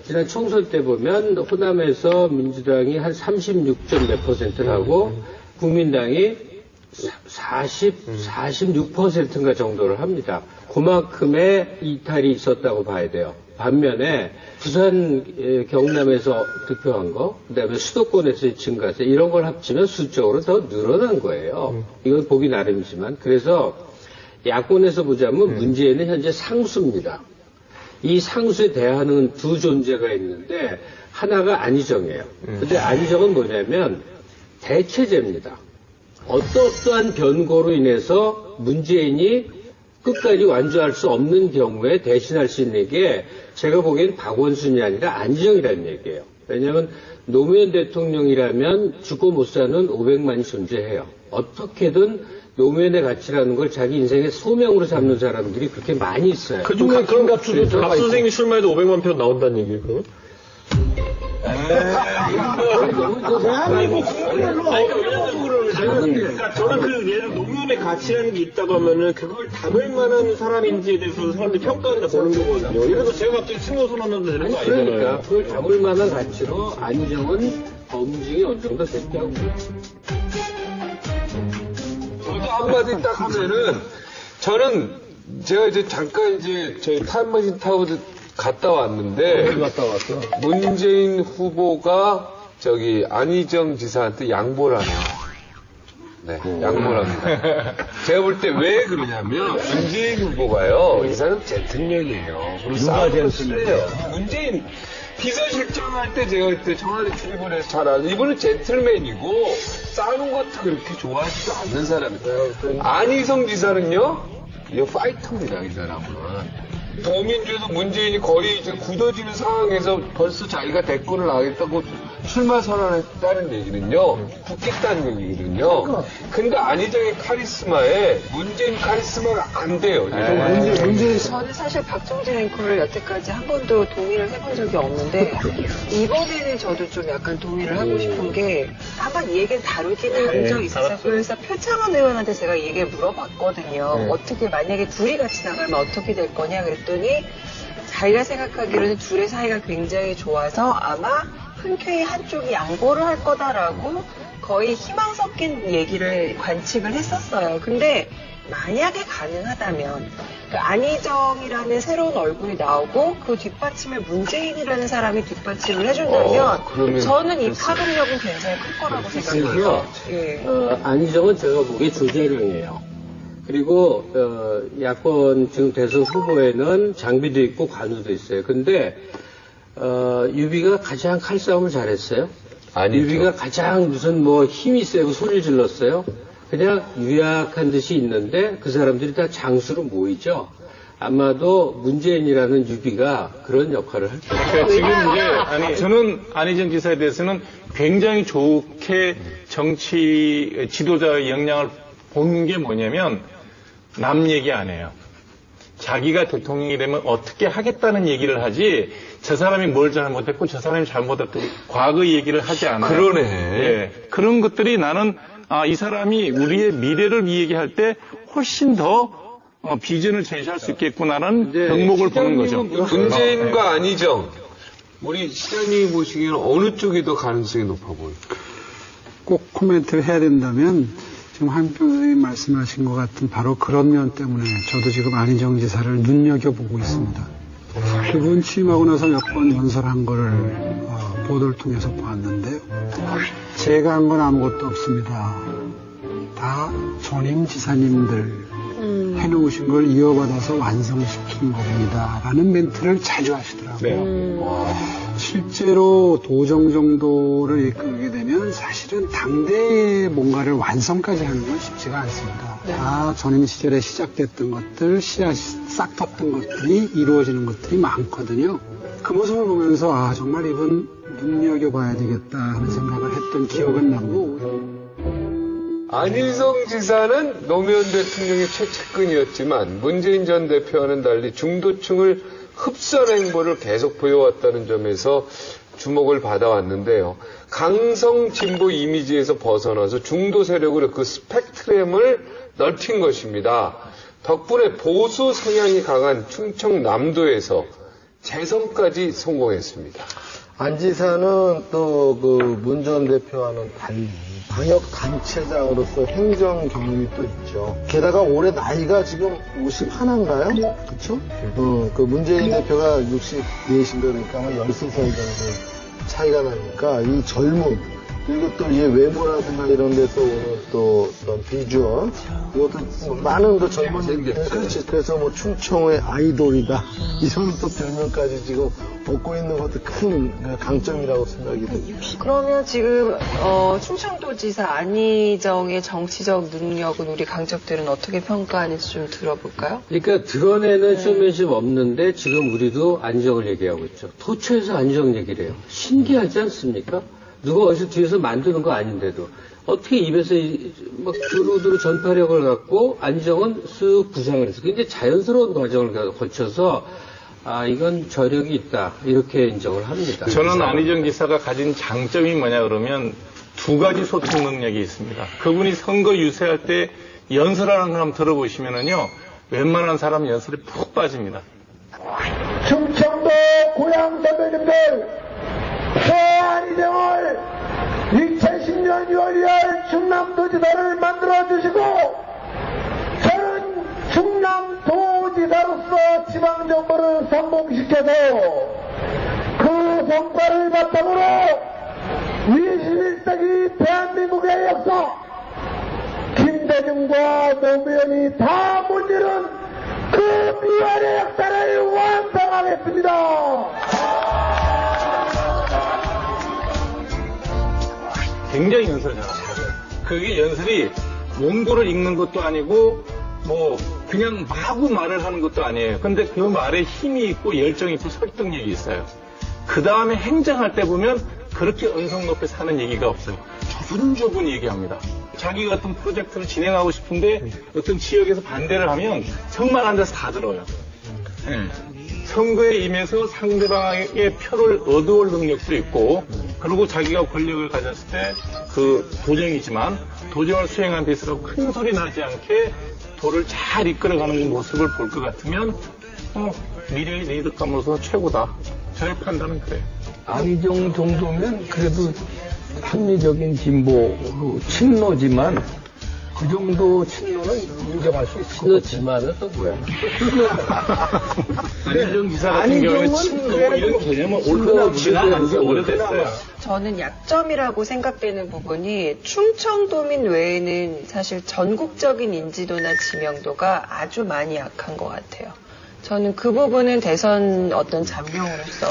지난 총선 때 보면 호남에서 민주당이 한 36점 몇 %를 하고 국민당이 46%인가 정도를 합니다. 그만큼의 이탈이 있었다고 봐야 돼요. 반면에 부산, 경남에서 득표한 거, 그다음에 수도권에서의 증가세 이런 걸 합치면 수적으로 더 늘어난 거예요. 이건 보기 나름이지만 그래서 야권에서 보자면 문재인은 현재 상수입니다. 이 상수에 대하는 두 존재가 있는데 하나가 안희정이에요. 근데 안희정은 뭐냐면 대체제입니다. 어떠한 변고로 인해서 문재인이 끝까지 완주할 수 없는 경우에 대신할 수 있는 게 제가 보기엔 박원순이 아니라 안희정이라는 얘기예요. 왜냐하면 노무현 대통령이라면 죽고 못 사는 500만이 존재해요. 어떻게든 노무현의 가치라는 걸 자기 인생의 소명으로 삼는 사람들이 그렇게 많이 있어요. 그중에 그런 값수 선생이 출마해도 500만 표 나온다는 얘기예요, 그럼? 저는 그 예를 노무현의 가치라는 게 있다고 하면은 그걸 담을 만한 사람인지에 대해서 사람들이 평가한다 보는 거거든요. 예를 들어서 제가 갑자기 친노 선언해도 되는 거 아니잖아요. 그러니까 그걸 담을 만한 가치로 안희정은 검증이 어느 정도 됐다고. 저도 한마디 딱 하면은 저는 제가 이제 잠깐 저희 타임머신 타고 갔다 왔는데 갔다 왔어. 문재인 후보가 안희정 지사한테 양보를 하네요. 네, 양보를 합니다. 제가 볼 때 왜 그러냐면 문재인 후보가요, 이 사람 젠틀맨이에요. 그리고 싸움도 세요. 문재인 비서실장할 때 제가 그때 청와대 출입원에서 잘 아는 이분은 젠틀맨이고 싸우는 것도 그렇게 좋아하지도 않는 사람이에요. 안희정 지사는요, 이 파이터입니다, 이 사람은. 더민주에서 문재인이 거의 이제 굳어지는 상황에서 벌써 자기가 대권을 나가겠다고 출마 선언했다는 얘기는요, 붙겠다는 얘기거든요. 근데 안희정의 카리스마에 문재인 카리스마가 안 돼요. 저는 사실 박종진 앵커를 여태까지 한 번도 동의를 해본 적이 없는데, 이번에는 저도 좀 약간 동의를 하고 싶은 게, 한번 이 얘기를 다루긴 한 적이 있었어요. 그래서 표창원 의원한테 제가 이 얘기를 물어봤거든요. 어떻게, 만약에 둘이 같이 나가면 어떻게 될 거냐 그랬더니, 자기가 생각하기로는 둘의 사이가 굉장히 좋아서 아마 흔쾌히 한쪽이 양보를 할 거다라고 거의 희망 섞인 얘기를 관측을 했었어요. 근데 만약에 가능하다면 그 안희정이라는 새로운 얼굴이 나오고 그 뒷받침을 문재인이라는 사람이 뒷받침을 해준다면 저는 이 파급력은 굉장히 클 거라고 생각해요. 예. 안희정은 제가 보기에 조재령이에요. 그리고 야권 지금 대선 후보에는 장비도 있고 관우도 있어요. 근데 유비가 가장 칼싸움을 잘했어요. 아니죠. 유비가 가장 무슨 뭐 힘이 세고 소리를 질렀어요. 그냥 유약한 듯이 있는데 그 사람들이 다 장수로 모이죠. 아마도 문재인이라는 유비가 그런 역할을 할 거예요. 그러니까 지금 이제 저는 안희정 지사에 대해서는 굉장히 좋게 정치 지도자의 역량을 보는 게 뭐냐면 남 얘기 안 해요. 자기가 대통령이 되면 어떻게 하겠다는 얘기를 하지 저 사람이 뭘 잘못했고 저 사람이 잘못했고 과거 얘기를 하지 않아요. 그러네. 예, 그런 것들이 나는 이 사람이 우리의 미래를 얘기할 때 훨씬 더 비전을 제시할 수 있겠구나라는 덕목을 보는 거죠. 문재인과 안희정, 우리 시장님이 보시기에는 어느 쪽이 더 가능성이 높아 보여요? 꼭 코멘트를 해야 된다면 지금 한평 선생님 말씀하신 것 같은 바로 그런 면 때문에 저도 지금 안희정 지사를 눈여겨보고 있습니다. 그분 취임하고 나서 몇 번 연설한 거를 보도를 통해서 보았는데요. 제가 한 건 아무것도 없습니다. 다 전임 지사님들 해놓으신 걸 이어받아서 완성시킨 겁니다. 라는 멘트를 자주 하시더라고요. 실제로 도정 정도를 이끌게 되면 사실은 당대의 뭔가를 완성까지 하는 건 쉽지가 않습니다. 다 전임 시절에 시작됐던 것들, 씨앗이 싹 텄던 것들이 이루어지는 것들이 많거든요. 그 모습을 보면서 정말 이분 눈여겨봐야 되겠다 하는 생각을 했던 기억은 나고, 안희정 지사는 노무현 대통령의 최측근이었지만 문재인 전 대표와는 달리 중도층을 흡수하는 행보를 계속 보여왔다는 점에서 주목을 받아왔는데요. 강성 진보 이미지에서 벗어나서 중도 세력으로 그 스펙트럼을 넓힌 것입니다. 덕분에 보수 성향이 강한 충청남도에서 재선까지 성공했습니다. 안 지사는 또 그 문 전 대표와는 달리 방역 단체장으로서 행정 경험이 또 있죠. 게다가 올해 나이가 지금 51인가요? 그쵸? 그 문재인 대표가 64인가 그러니까 아마 13살 정도 차이가 나니까 이 젊음, 그리고 또 이제 외모라든가 이런 데서 오는 또 어떤 비주얼, 이것도 많은 또 젊은, 그렇지. 그래서 뭐 충청의 아이돌이다. 이런 또 별명까지 지금 얻고 있는 것도 큰 강점이라고 생각이 듭니다. 그러면 지금 충청도지사 안희정의 정치적 능력은 우리 강적들은 어떻게 평가하는지 좀 들어볼까요? 그러니까 드러내는 쇼맨십 없는데 지금 우리도 안희정을 얘기하고 있죠. 도처에서 안희정 얘기를 해요. 신기하지 않습니까? 누가 어디서 뒤에서 만드는 거 아닌데도 어떻게 입에서 막 두루두루 전파력을 갖고 안희정은 쓱 부상을 해서 굉장히 자연스러운 과정을 거쳐서 이건 저력이 있다 이렇게 인정을 합니다. 저는 안희정 지사가 가진 장점이 뭐냐 그러면 두 가지 소통 능력이 있습니다. 그분이 선거 유세할 때 연설하는 사람 들어보시면은요 웬만한 사람 연설에 푹 빠집니다. 충청도 고향 선배님들, 안희정을 2010년 6월 2일 충남도지사를 만들어주시고 저는 충남도지사로서 지방정부를 성공시켜서 그 성과를 바탕으로 21세기 대한민국의 역사, 김대중과 노무현이 다 못 이룬 그 미완의 역사를 완성하겠습니다. 굉장히 연설을 잘해요. 그게 연설이 원고를 읽는 것도 아니고 뭐 그냥 마구 말을 하는 것도 아니에요. 근데 그 말에 힘이 있고 열정이 있고 설득력이 있어요. 그 다음에 행정할 때 보면 그렇게 언성 높게 사는 얘기가 없어요. 조분조분 얘기합니다. 자기 같은 프로젝트를 진행하고 싶은데 어떤 지역에서 반대를 하면 정말 앉아서 다 들어요. 네. 선거에 임해서 상대방의 표를 얻어올 능력도 있고, 그리고 자기가 권력을 가졌을 때 그 도정이지만 도정을 수행한 데 있어서 큰 소리 나지 않게 도를 잘 이끌어가는 모습을 볼 것 같으면 미래의 리더감으로서 최고다. 저의 판단은 그래요. 안희정 정도면 그래도 합리적인 진보, 친노지만 그 정도 친노는 인정할 수 있을 것 같아요. 친노지만은 또 뭐야? 안희정 기사 같은 경우에 친노 이런 개념은 올드나 지나간 지 오래됐어요. 저는 약점이라고 생각되는 부분이 충청도민 외에는 사실 전국적인 인지도나 지명도가 아주 많이 약한 것 같아요. 저는 그 부분은 대선 어떤 잠룡으로서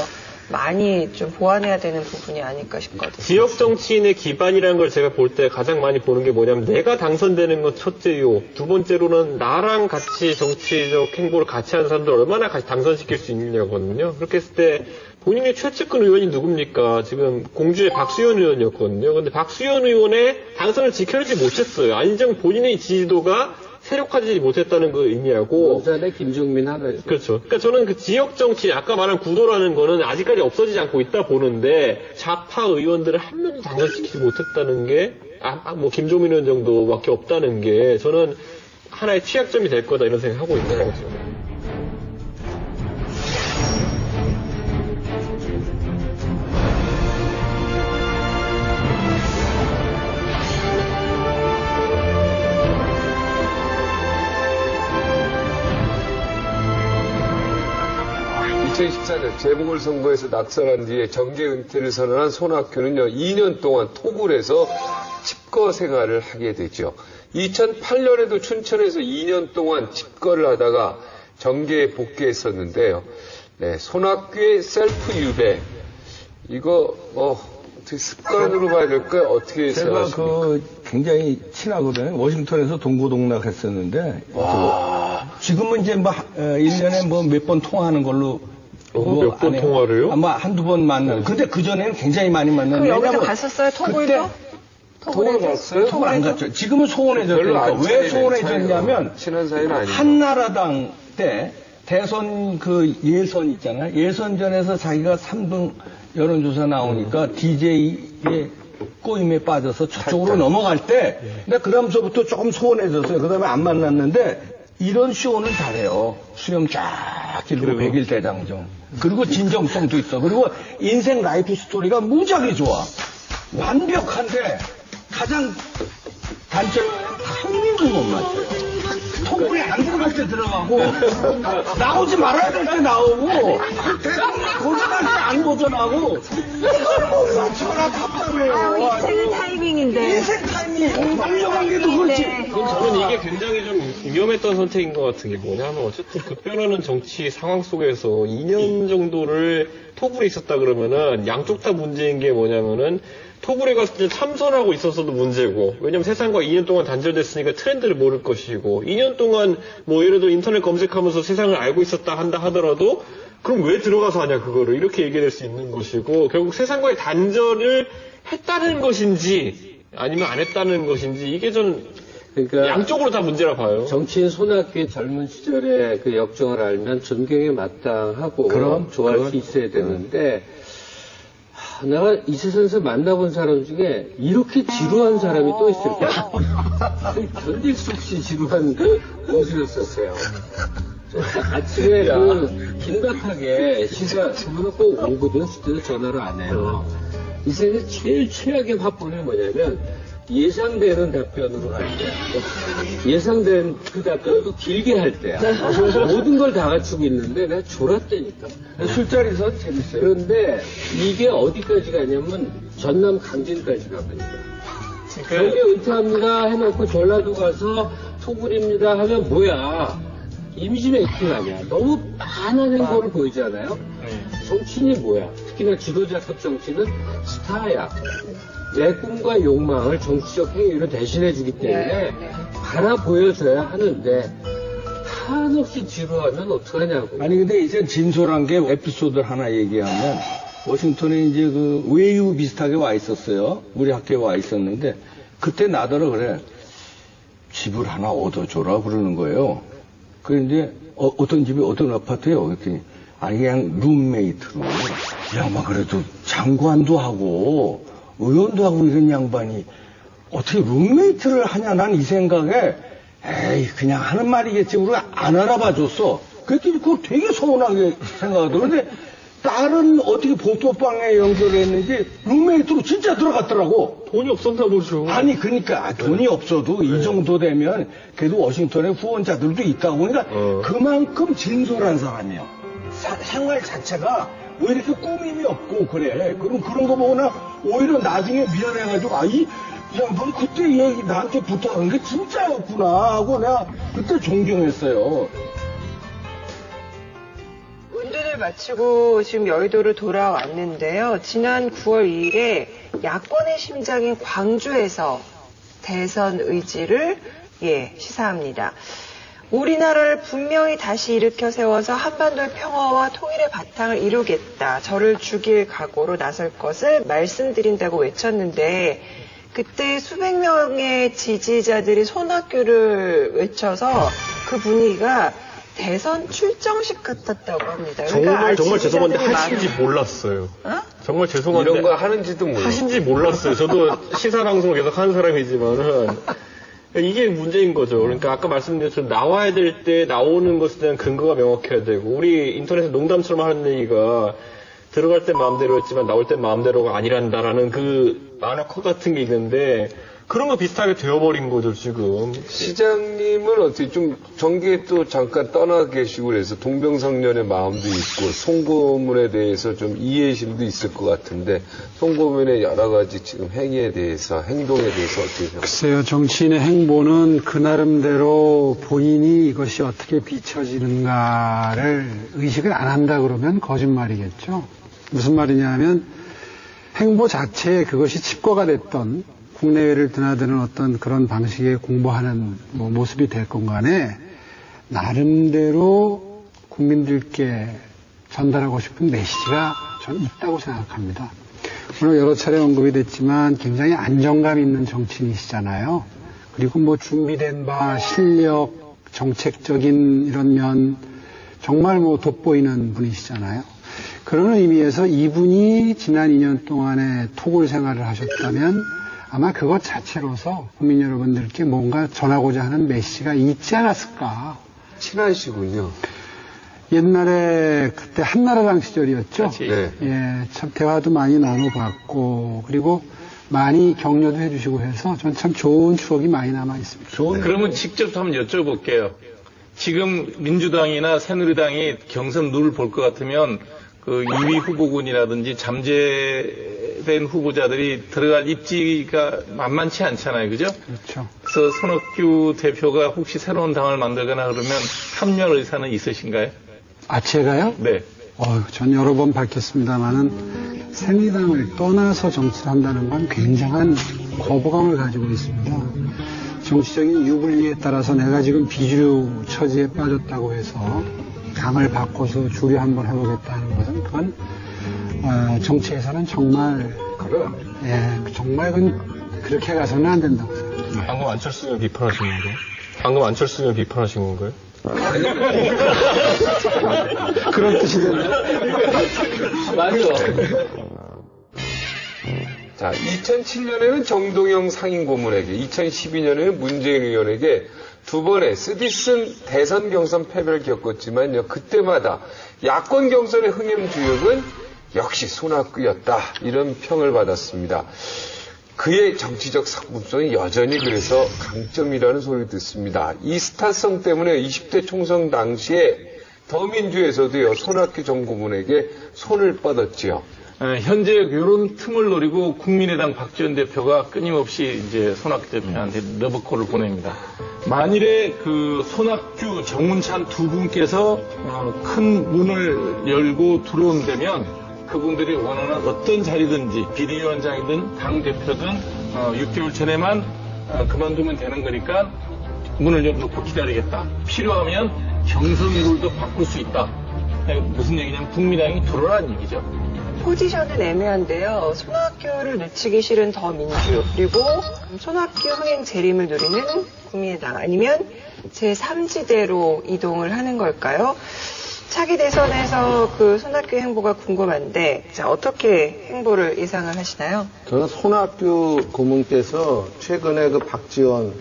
많이 좀 보완해야 되는 부분이 아닐까 싶거든요. 지역 정치인의 기반이라는 걸 제가 볼 때 가장 많이 보는 게 뭐냐면 내가 당선되는 건 첫째요. 두 번째로는 나랑 같이 정치적 행보를 같이 하는 사람들 얼마나 같이 당선시킬 수 있느냐거든요. 그렇게 했을 때 본인의 최측근 의원이 누굽니까? 지금 공주의 박수현 의원이었거든요. 근데 박수현 의원의 당선을 지켜내지 못했어요. 안희정 본인의 지지도가 세력화되지 못했다는 거 의미하고. 부산에 김종민 하나죠. 그렇죠. 그러니까 저는 그 지역 정치, 아까 말한 구도라는 거는 아직까지 없어지지 않고 있다 보는데, 좌파 의원들을 한 명도 당선시키지 못했다는 게, 뭐, 김종민 의원 정도밖에 없다는 게, 저는 하나의 취약점이 될 거다, 이런 생각 하고 있는 거죠. 2014년 재보궐선거에서 낙선한 뒤에 정계 은퇴를 선언한 손학규는요, 2년 동안 토굴에서 집거 생활을 하게 되죠. 2008년에도 춘천에서 2년 동안 집거를 하다가 정계에 복귀했었는데요. 네, 손학규의 셀프 유배. 이거, 어떻게 습관으로 봐야 될까요? 어떻게 제가 생각하십니까? 굉장히 친하거든요. 워싱턴에서 동고동락 했었는데, 지금은 이제 1년에 몇 번 통화하는 걸로. 몇 번 통화를요? 아마 한두 번 만나요. 근데 그전에는 굉장히 많이 만났는데. 그럼 여기서 갔었어요? 토굴도? 토굴 갔어요? 토굴 안 갔죠. 지금은 소원해졌으니까. 왜 소원해졌냐면, 친한 사이는 아니고. 한나라당 때 대선 그 예선 있잖아요. 예선전에서 자기가 3등 여론조사 나오니까 DJ의 꼬임에 빠져서 저쪽으로 넘어갈 때, 근데 그 다음서부터 조금 소원해졌어요. 그 다음에 안 만났는데, 이런 쇼는 잘해요. 수염 쫙 길고 백일 대장정. 그리고 진정성도 있어. 그리고 인생 라이프 스토리가 무지하게 좋아. 완벽한데 가장 단점은 타이밍을 못 맞춰요. 토굴에 안 들어갈 때 들어가고 나오지 말아야 될 때 나오고 도전할 때 안 도전하고 이걸 맞춰라 답답해요. 인생은 타이밍인데. 인생 타이밍. 남녀관계도 그렇지. 저는 이게 굉장히 좀 위험했던 선택인 것 같은 게 뭐냐면 어쨌든 급변하는 정치 상황 속에서 2년 정도를 토굴에 있었다 그러면은 양쪽 다 문제인 게 뭐냐면은 토굴에 갔을 때 참선하고 있었어도 문제고, 왜냐면 세상과 2년 동안 단절됐으니까 트렌드를 모를 것이고, 2년 동안 뭐 예를 들어 인터넷 검색하면서 세상을 알고 있었다 한다 하더라도 그럼 왜 들어가서 하냐 그거를 이렇게 얘기할 수 있는 것이고, 결국 세상과의 단절을 했다는 것인지 아니면 안 했다는 것인지 이게 전 그러니까 양쪽으로 다 문제라 봐요. 정치인 손학규의 젊은 시절에 그 역정을 알면 존경에 마땅하고 좋아할 수 있어야 되는데, 내가 이 세상에서 만나본 사람 중에 이렇게 지루한 사람이 또 있을까? 견딜 수 없이 지루한 모습이었었어요. 아침에 긴박하게 그분은 꼭 오거든. 실제로 전화를 안 해요. 이 세상에 제일 최악의 화법이 뭐냐면 예상되는 답변으로 할 때야. 예상된 그 답변을 또 길게 할 때야. 모든 걸 다 갖추고 있는데 내가 졸았다니까. 술자리에서 재밌어요. 그런데 이게 어디까지 가냐면 전남 강진까지 갑니다. 정계 은퇴합니다 해놓고 전라도 가서 토굴입니다 하면 뭐야. 이미지 메이킹 아니야. 너무 빤한 행보를 보이잖아요. 정치인이 뭐야? 특히나 지도자급 정치는 스타야. 내 꿈과 욕망을 정치적 행위로 대신해주기 때문에 바라 보여줘야 하는데 한없이 지루하면 어떡하냐고. 아니 근데 이제 진솔한 게 에피소드 하나 얘기하면 워싱턴에 이제 그 외유 비슷하게 와 있었어요. 우리 학교에 와 있었는데 그때 나더러 그래. 집을 하나 얻어줘라 그러는 거예요. 그런데 어떤 집이 어떤 아파트예요? 그랬더니 아니 그냥 룸메이트로. 야, 막 그래도 장관도 하고 의원도 하고 이런 양반이 어떻게 룸메이트를 하냐 난 이 생각에 에이 그냥 하는 말이겠지 우리가 안 알아봐 줬어. 그랬더니 그거 되게 서운하게 생각하더라고. 그런데 딸은 어떻게 복도방에 연결했는지 룸메이트로 진짜 들어갔더라고. 돈이 없었나 보죠. 아니 그러니까 돈이 없어도 이 정도 되면 그래도 워싱턴에 후원자들도 있다고 보니까 그만큼 진솔한 사람이에요. 생활 자체가 왜 이렇게 꾸밈이 없고 그래. 그럼 그런 거 보거나 오히려 나중에 미안해가지고 이 양반 그때 얘기 나한테 부탁한 게 진짜였구나 하고 내가 그때 존경했어요. 운동을 마치고 지금 여의도로 돌아왔는데요. 지난 9월 2일에 야권의 심장인 광주에서 대선 의지를 시사합니다. 우리나라를 분명히 다시 일으켜 세워서 한반도의 평화와 통일의 바탕을 이루겠다. 저를 죽일 각오로 나설 것을 말씀드린다고 외쳤는데 그때 수백 명의 지지자들이 손학규를 외쳐서 그 분위기가 대선 출정식 같았다고 합니다. 정말 죄송한데 하신지 몰랐어요. 정말 죄송한데 이런 거 하는지도 몰라요. 하신지 몰랐어요. 저도 시사 방송을 계속 하는 사람이지만은 이게 문제인 거죠. 그러니까 아까 말씀드린 것처럼 나와야 될 때 나오는 것에 대한 근거가 명확해야 되고 우리 인터넷에 농담처럼 하는 얘기가 들어갈 땐 마음대로였지만 나올 땐 마음대로가 아니란다라는 그 만화 컷 같은 게 있는데 그런 거 비슷하게 되어버린 거죠, 지금. 시장님은 어떻게 좀 정계에 또 잠깐 떠나 계시고 그래서 동병상련의 마음도 있고 송고문에 대해서 좀 이해심도 있을 것 같은데 송고문의 여러 가지 지금 행위에 대해서 행동에 대해서 어떻게 생각하세요? 글쎄요, 정치인의 행보는 그 나름대로 본인이 이것이 어떻게 비춰지는가를 의식을 안 한다 그러면 거짓말이겠죠. 무슨 말이냐 하면 행보 자체에 그것이 칩거가 됐던 국내외를 드나드는 어떤 그런 방식의 공부하는 모습이 됐건 간에 나름대로 국민들께 전달하고 싶은 메시지가 저는 있다고 생각합니다. 오늘 여러 차례 언급이 됐지만 굉장히 안정감 있는 정치인이시잖아요. 그리고 준비된 바 실력, 정책적인 이런 면 정말 돋보이는 분이시잖아요. 그런 의미에서 이분이 지난 2년 동안에 토굴 생활을 하셨다면 아마 그것 자체로서 국민 여러분들께 뭔가 전하고자 하는 메시지가 있지 않았을까. 친하시군요. 옛날에 그때 한나라당 시절이었죠. 네. 예, 참 대화도 많이 나눠봤고 그리고 많이 격려도 해주시고 해서 전 참 좋은 추억이 많이 남아 있습니다. 그러면 직접 한번 여쭤볼게요. 지금 민주당이나 새누리당이 경선 룰을 볼 것 같으면 그 2위 후보군이라든지 잠재된 후보자들이 들어갈 입지가 만만치 않잖아요. 그죠? 그렇죠. 그래서 손학규 대표가 혹시 새로운 당을 만들거나 그러면 합류할 의사는 있으신가요? 아, 제가요? 네. 전 여러 번 밝혔습니다만은 새누리당을 떠나서 정치를 한다는 건 굉장한 거부감을 가지고 있습니다. 정치적인 유불리에 따라서 내가 지금 비주류 처지에 빠졌다고 해서 당을 바꿔서 주류 한번 해보겠다는 것은 그건 정치에서는 정말 정말 그건 그렇게 가서는 안 된다고 생각합니다. 방금 안철수는 비판하신 건가요? 방금 안철수는 비판하신 건가요? 그런 뜻이던데. 맞아. 자, 2007년에는 정동영 상임고문에게, 2012년에는 문재인 의원에게 두 번의 쓰디쓴 대선 경선 패배를 겪었지만요, 그때마다 야권 경선의 흥행 주역은 역시 손학규였다, 이런 평을 받았습니다. 그의 정치적 상품성이 여전히 그래서 강점이라는 소리 듣습니다. 이 스타성 때문에 20대 총선 당시에 더민주에서도요, 손학규 전 고문에게 손을 뻗었지요. 현재 이런 틈을 노리고 국민의당 박지원 대표가 끊임없이 이제 손학규 대표한테 러브콜을 보냅니다. 만일에 그 손학규, 정운찬 두 분께서 큰 문을 열고 들어온다면 그분들이 원하는 어떤 자리든지 비대위원장이든 당대표든 6개월 전에만 그만두면 되는 거니까 문을 열어놓고 기다리겠다. 필요하면 경선 룰도 바꿀 수 있다. 무슨 얘기냐면 국민당이 들어라는 얘기죠. 포지션은 애매한데요. 손학규를 늦추기 싫은 더민주, 그리고 손학규 흥행 재림을 노리는 국민의당, 아니면 제3지대로 이동을 하는 걸까요? 차기 대선에서 그 손학규 행보가 궁금한데, 자, 어떻게 행보를 예상을 하시나요? 저는 손학규 고문께서 최근에 그 박지원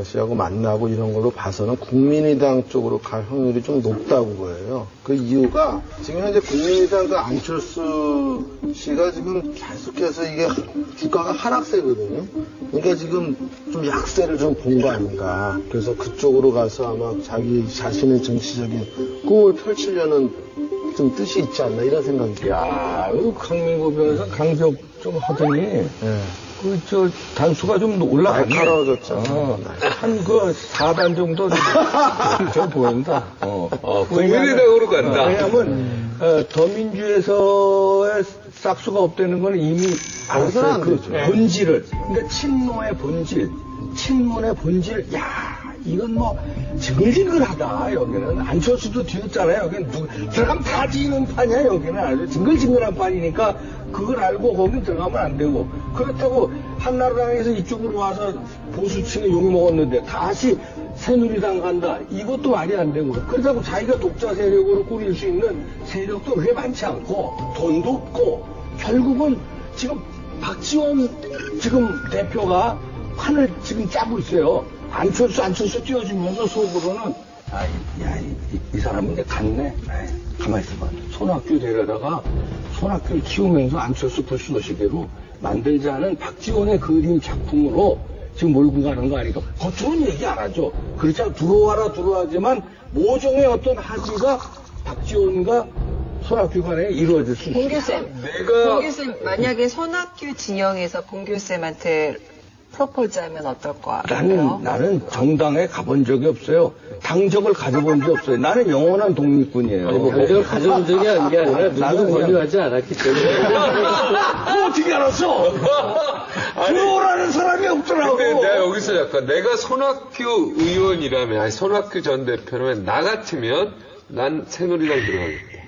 씨하고 만나고 이런 걸로 봐서는 국민의당 쪽으로 갈 확률이 좀 높다고 보여요. 그 이유가 지금 현재 국민의당 그 안철수 씨가 지금 계속해서 이게 주가가 하락세거든요. 그러니까 지금 좀 약세를 좀 본 거 아닌가. 그래서 그쪽으로 가서 아마 자기 자신의 정치적인 꿈을 펼치려는 좀 뜻이 있지 않나 이런 생각이 들어요. 야, 강민구 변호사 강적 좀 하더니 단수가 좀 올라갔네. 날카로워졌죠. 한 그 4단 정도 좀 보인다. 국민의당으로 간다. 왜냐하면 더민주에서의 싹수가 없다는 건 이미 알았어요. 그 본질을. 그러니까 친노의 본질, 친문의 본질. 야, 이건 뭐 징글징글하다. 여기는 안철수도 뒤였잖아요. 여기는 들어가면 다 지는 판이야. 여기는 아주 징글징글한 판이니까 그걸 알고 거긴 들어가면 안 되고. 그렇다고 한나라당에서 이쪽으로 와서 보수층에 욕먹었는데 다시 새누리당 간다. 이것도 말이 안 되고. 그렇다고 자기가 독자 세력으로 꾸릴 수 있는 세력도 그렇게 많지 않고 돈도 없고 결국은 지금 박지원 지금 대표가 판을 지금 짜고 있어요. 안철수 띄워주면서 속으로는 이 사람은 이제 갔네. 가만히 있어봐. 손학규 데려다가 손학규를 키우면서 안철수 불쏘시개로 만들자는 박지원의 그림 작품으로 지금 몰고 가는 거 아니까. 겉으로는 얘기 안 하죠. 그렇지 않아 들어와라지만 모종의 어떤 합의가 박지원과 손학규 간에 이루어질 수 있어요. 봉규쌤, 만약에 손학규 진영에서 봉규쌤한테 프로포즈하면 어떨 거예요? 나는 정당에 가본 적이 없어요. 당적을 가져본 적이 없어요. 나는 영원한 독립군이에요. 아니, 당적을 가져본 적이 아닌 게 아니라 누구도 권유하지 않았기 때문에. 뭐 어떻게 알았어? 들어오라는 사람이 없더라고. 근데 내가 여기서 약간 내가 손학규 의원이라면, 아니 손학규 전 대표라면 나 같으면 난 새누리당 들어가겠다.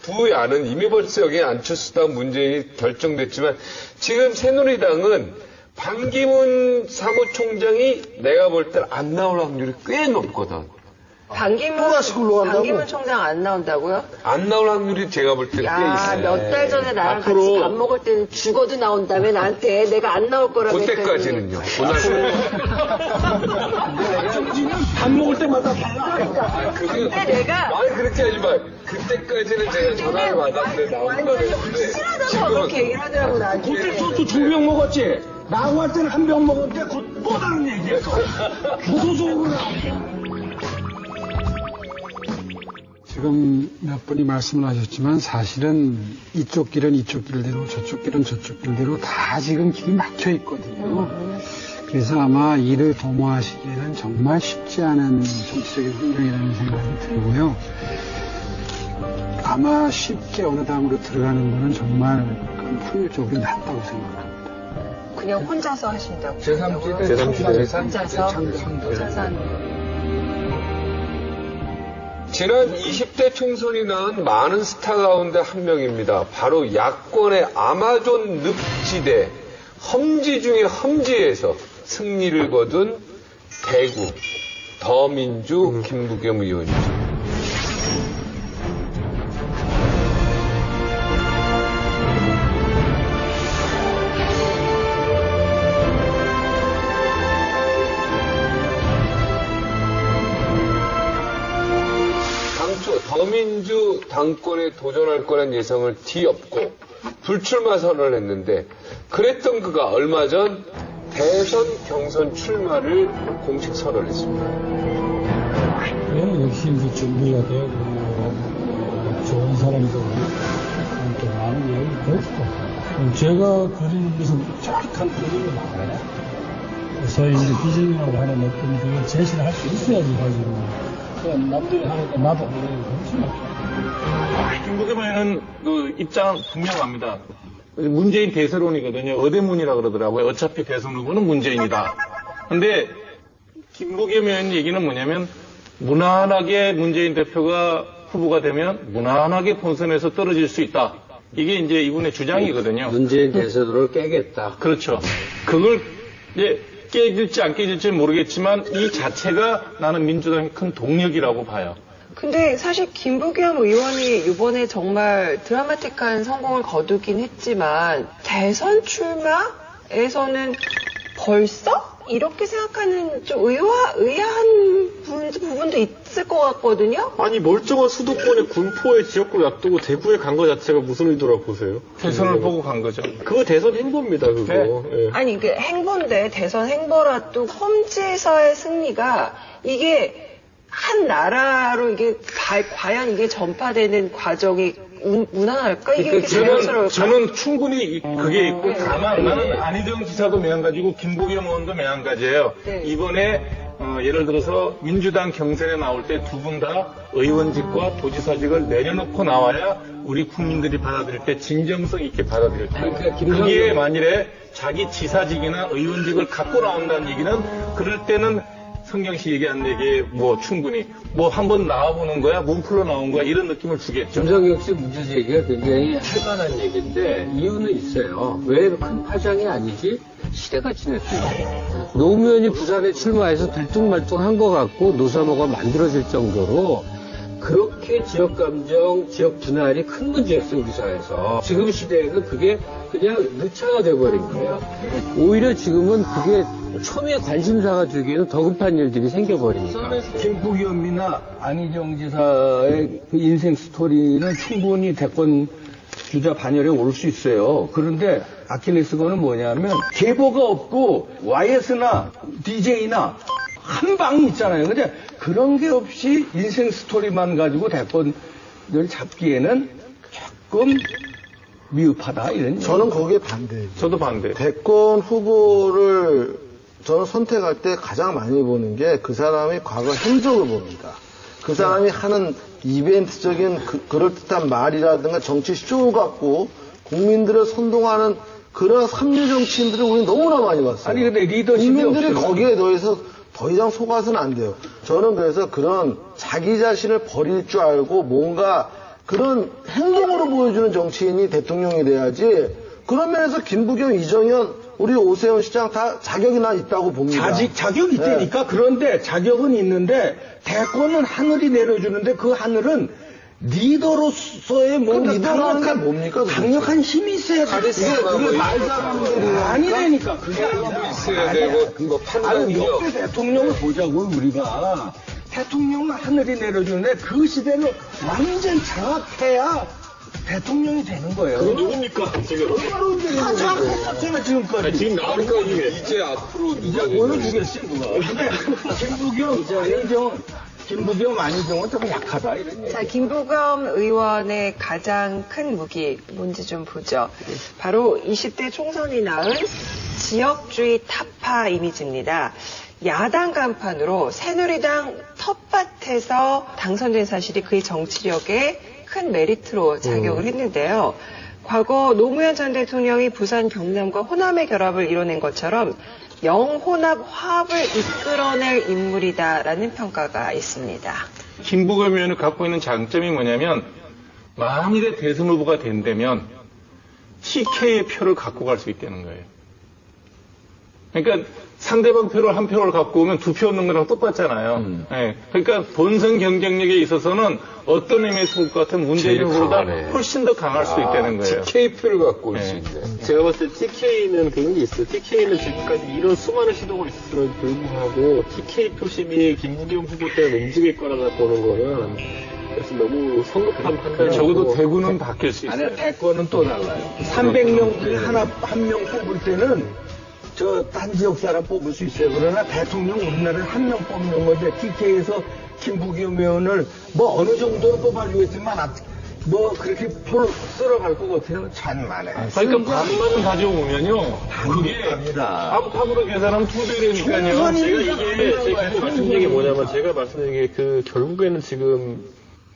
두 야는 이미 벌써 여기 안철수당 문재인이 결정됐지만 지금 새누리당은 반기문 사무총장이 내가 볼 때 안 나올 확률이 꽤 높거든. 반기문 총장 안 나온다고요? 안 나올 확률이 제가 볼 때 꽤 있어요. 몇 달 전에 나랑 같이 밥 먹을 때는 죽어도 나온다며 나한테 내가 안 나올 거라고 그때까지는요. 밥 먹을 때마다 달라. 근데 내가 말 그렇게 하지 마. 그때까지는 제가 전화를 받았는데 나온 거는 확실하다고 그렇게 얘기를 하더라고 나한테. 그때 소주 2병 먹었지? 나하고 할 때는 1병 먹었는데 곧 또 다른 얘기했어. 무소속으로 지금 몇 분이 말씀을 하셨지만 사실은 이쪽 길은 이쪽 길대로 저쪽 길은 저쪽 길대로 다 지금 길이 막혀 있거든요. 그래서 아마 이를 도모하시기에는 정말 쉽지 않은 정치적인 환경이라는 생각이 들고요. 아마 쉽게 어느 당으로 들어가는 거는 정말 확률적으로 낮다고 생각합니다. 그냥 혼자서 하신다고. 제3지대. 혼자서 하는. 지난 20대 총선이 낳은 많은 스타 가운데 한 명입니다. 바로 야권의 아마존 늪지대, 험지 중의 험지에서 승리를 거둔 대구 더민주 김부겸 의원이죠. 더민주 당권에 도전할 거란 예상을 뒤엎고 불출마 선언을 했는데 그랬던 그가 얼마 전 대선 경선 출마를 공식 선언했습니다. 역시 이제 준비가 되고 좋은 사람들 때 많은 이야기 됐고, 제가 그린 무슨 정확한 그림이 나와요. 소위 이제 비전이라고 하는 어떤 그걸 제시를 할 수 있어야지 가지고. 남들이 하니까 나도 그렇지. 김부겸 그 입장은 분명합니다. 문재인 대세론이거든요. 어대문이라 그러더라고요. 어차피 대선 후보는 문재인이다. 근데 김부겸 의원 얘기는 뭐냐면 무난하게 문재인 대표가 후보가 되면 무난하게 본선에서 떨어질 수 있다. 이게 이제 이분의 주장이거든요. 문재인 대세론을 깨겠다. 그렇죠. 그걸 이제 깨질지 안 깨질지 모르겠지만 이 자체가 나는 민주당의 큰 동력이라고 봐요. 근데 사실 김부겸 의원이 이번에 정말 드라마틱한 성공을 거두긴 했지만 대선 출마에서는 벌써? 이렇게 생각하는 좀 의아한 부분도 있을 것 같거든요? 아니, 멀쩡한 수도권의 군포에 지역구를 놔두고 대구에 간 거 자체가 무슨 의도라고 보세요? 대선을 보고 간 거죠. 그거 대선 행보입니다, 그거. 네. 예. 아니, 그 행보인데, 대선 행보라도 험지에서의 승리가 이게 한 나라로 이게 과연 이게 전파되는 과정이 무난할까? 이게 그러니까 자연스러울까? 저는 충분히 그게 있고 다만 나는 안희정 지사도 매한가지고 김부겸 의원도 매한가지예요. 네. 이번에 예를 들어서 민주당 경선에 나올 때 두 분 다 의원직과 도지사직을 내려놓고 나와야 우리 국민들이 받아들일 때 진정성 있게 받아들일 거예요. 그러니까 그게 만일에 자기 지사직이나 의원직을 갖고 나온다는 얘기는 그럴 때는 성경 씨 얘기한 얘기에 뭐 충분히 뭐 한번 나와보는 거야, 몸풀러 나온 거야 이런 느낌을 주겠죠. 김성경 씨 문제 제기가 굉장히 할 만한 얘기인데 이유는 있어요. 왜 큰 파장이 아니지? 시대가 지났어요. 노무현이 부산에 출마해서 들뚱말뚱한 것 같고 노사모가 만들어질 정도로 그렇게 지역 감정, 지역 분할이 큰 문제였어요, 우리 사회에서. 지금 시대에는 그게 그냥 늦차가 돼버린 거예요. 오히려 지금은 그게 초미의 관심사가 되기에는 더 급한 일들이 생겨버리니까. 김부겸이나 안희정 지사의 그 인생 스토리는 충분히 대권 주자 반열에 오를 수 있어요. 그런데 아킬레스건은 뭐냐면 계보가 없고 YS나 DJ나 한 방이 있잖아요. 근데 그런 게 없이 인생 스토리만 가지고 대권을 잡기에는 조금 미흡하다 이런. 저는 거기에 반대예요. 저도 반대. 대권 후보를 저는 선택할 때 가장 많이 보는 게 그 사람이 과거 행적을 봅니다. 그 사람이 하는 이벤트적인 그럴듯한 말이라든가 정치 쇼 갖고 국민들을 선동하는 그런 삼류 정치인들을 우리 너무나 많이 봤어요. 아니 근데 리더십이 국민들이 없어요. 거기에 더해서 더 이상 속아서는 안 돼요. 저는 그래서 그런 자기 자신을 버릴 줄 알고 뭔가 그런 행동으로 보여주는 정치인이 대통령이 돼야지. 그런 면에서 김부겸, 이정현, 우리 오세훈 시장 다 자격이 나 있다고 봅니다. 자격이 있다니까. 그런데 자격은 있는데 대권은 하늘이 내려주는데 그 하늘은 리더로서의 리더라는 뭡니까? 강력한 힘이 있어야 돼. 그게 말 잘하는 게 아니라니까. 그게 있어야 되고 뭐 아니, 판단력. 옆에 대통령을 보자고 우리가. 대통령은 하늘이 내려주는데 그 시대를 완전 장악해야 대통령이 되는 거예요. 그건 누굽니까, 지금? 다 장악했었잖아, 지금까지. 아니, 지금 나오니까 이제 앞으로 이제 보여주겠지, 누가. 근데 김부겸, 안희정은 좀 약하다, 이런 얘기. 자, 김부겸 의원의 가장 큰 무기 뭔지 좀 보죠. 바로 20대 총선이 낳은 지역주의 타파 이미지입니다. 야당 간판으로 새누리당 텃밭에서 당선된 사실이 그의 정치력의 큰 메리트로 작용을 했는데요. 과거 노무현 전 대통령이 부산 경남과 호남의 결합을 이뤄낸 것처럼 영호남 화합을 이끌어낼 인물이다라는 평가가 있습니다. 김부겸 의원이 갖고 있는 장점이 뭐냐면 만일에 대선 후보가 된다면 TK의 표를 갖고 갈 수 있다는 거예요. 그러니까 상대방 표를 한 표를 갖고 오면 두 표 얻는 거랑 똑같잖아요. 네. 그러니까 본선 경쟁력에 있어서는 어떤 의미에서 볼 것 같으면 문재인 후보보다 훨씬 더 강할 수 있다는 거예요. TK표를 갖고 올 수 있네. 제가 봤을 때 TK는 그런 게 있어요. TK는 지금까지 이런 수많은 시도가 있었음에도 불구하고 TK 표심이 김부겸 후보 때문에 움직일 거라고 보는 거는 그래서 너무 성급한 판단이 적어도 대구는 바뀔 수 있어요. 아니, 대권은 또 달라요. 300명 중에 한 명 뽑을 때는 딴 지역 사람 뽑을 수 있어요. 그러나 대통령 우리나라는 한 명 뽑는 건데 TK에서 김부겸 의원을 뭐 어느 정도는 뽑아주겠지만 뭐 그렇게 포를 쓸어갈 것 같아요. 참 많아요. 그러니까 반만 가져오면요. 그게 안팎으로 계산하면 2배라니까요. 제가 계속 말씀드린 게 뭐냐면 제가 말씀드린 게 결국에는 지금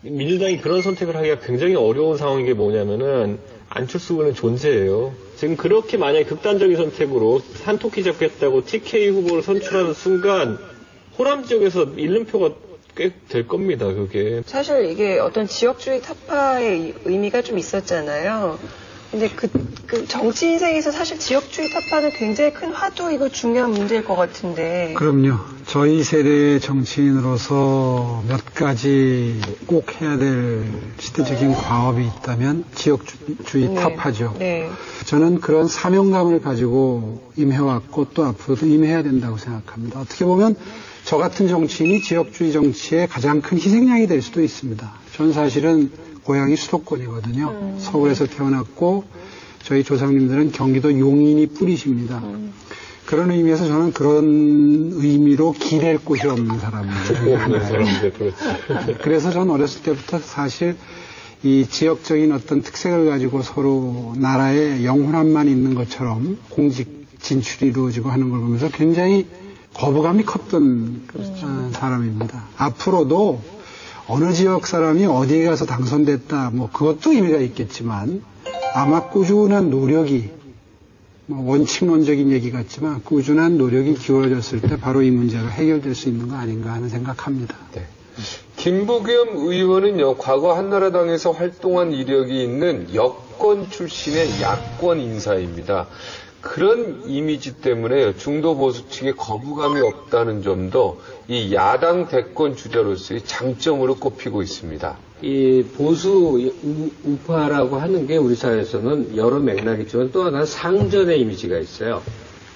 민주당이 그런 선택을 하기가 굉장히 어려운 상황인 게 뭐냐면은 안철수 의원의 존재예요. 지금 그렇게 만약에 극단적인 선택으로 한토끼 잡겠다고 TK 후보를 선출하는 순간 호남 지역에서 잃는 표가 꽤 될 겁니다, 그게. 사실 이게 어떤 지역주의 타파의 의미가 좀 있었잖아요. 근데 그 정치 인생에서 사실 지역주의 타파는 굉장히 큰 화두이고 중요한 문제일 것 같은데. 그럼요. 저희 세대의 정치인으로서 몇 가지 꼭 해야 될 시대적인 과업이 있다면 지역주의 타파죠. 네. 저는 그런 사명감을 가지고 임해왔고 또 앞으로도 임해야 된다고 생각합니다. 어떻게 보면 저 같은 정치인이 지역주의 정치의 가장 큰 희생양이 될 수도 있습니다. 저는 사실은 고향이 수도권이거든요. 서울에서 태어났고 저희 조상님들은 경기도 용인이 뿌리십니다. 그런 의미에서 저는 그런 의미로 기댈 곳이 없는 사람이에요. 그래서 저는 어렸을 때부터 사실 이 지역적인 어떤 특색을 가지고 서로 나라의 영혼함만 있는 것처럼 공직 진출이 이루어지고 하는 걸 보면서 굉장히 거부감이 컸던 사람입니다. 앞으로도 어느 지역 사람이 어디에 가서 당선됐다, 뭐 그것도 의미가 있겠지만 아마 꾸준한 노력이, 뭐 원칙론적인 얘기 같지만 꾸준한 노력이 기울어졌을 때 바로 이 문제가 해결될 수 있는 거 아닌가 하는 생각합니다. 네. 김부겸 의원은요, 과거 한나라당에서 활동한 이력이 있는 여권 출신의 야권 인사입니다. 그런 이미지 때문에 중도 보수 측에 거부감이 없다는 점도 이 야당 대권 주자로서의 장점으로 꼽히고 있습니다. 이 보수 우파라고 하는 게 우리 사회에서는 여러 맥락이 있지만 또 하나 상전의 이미지가 있어요.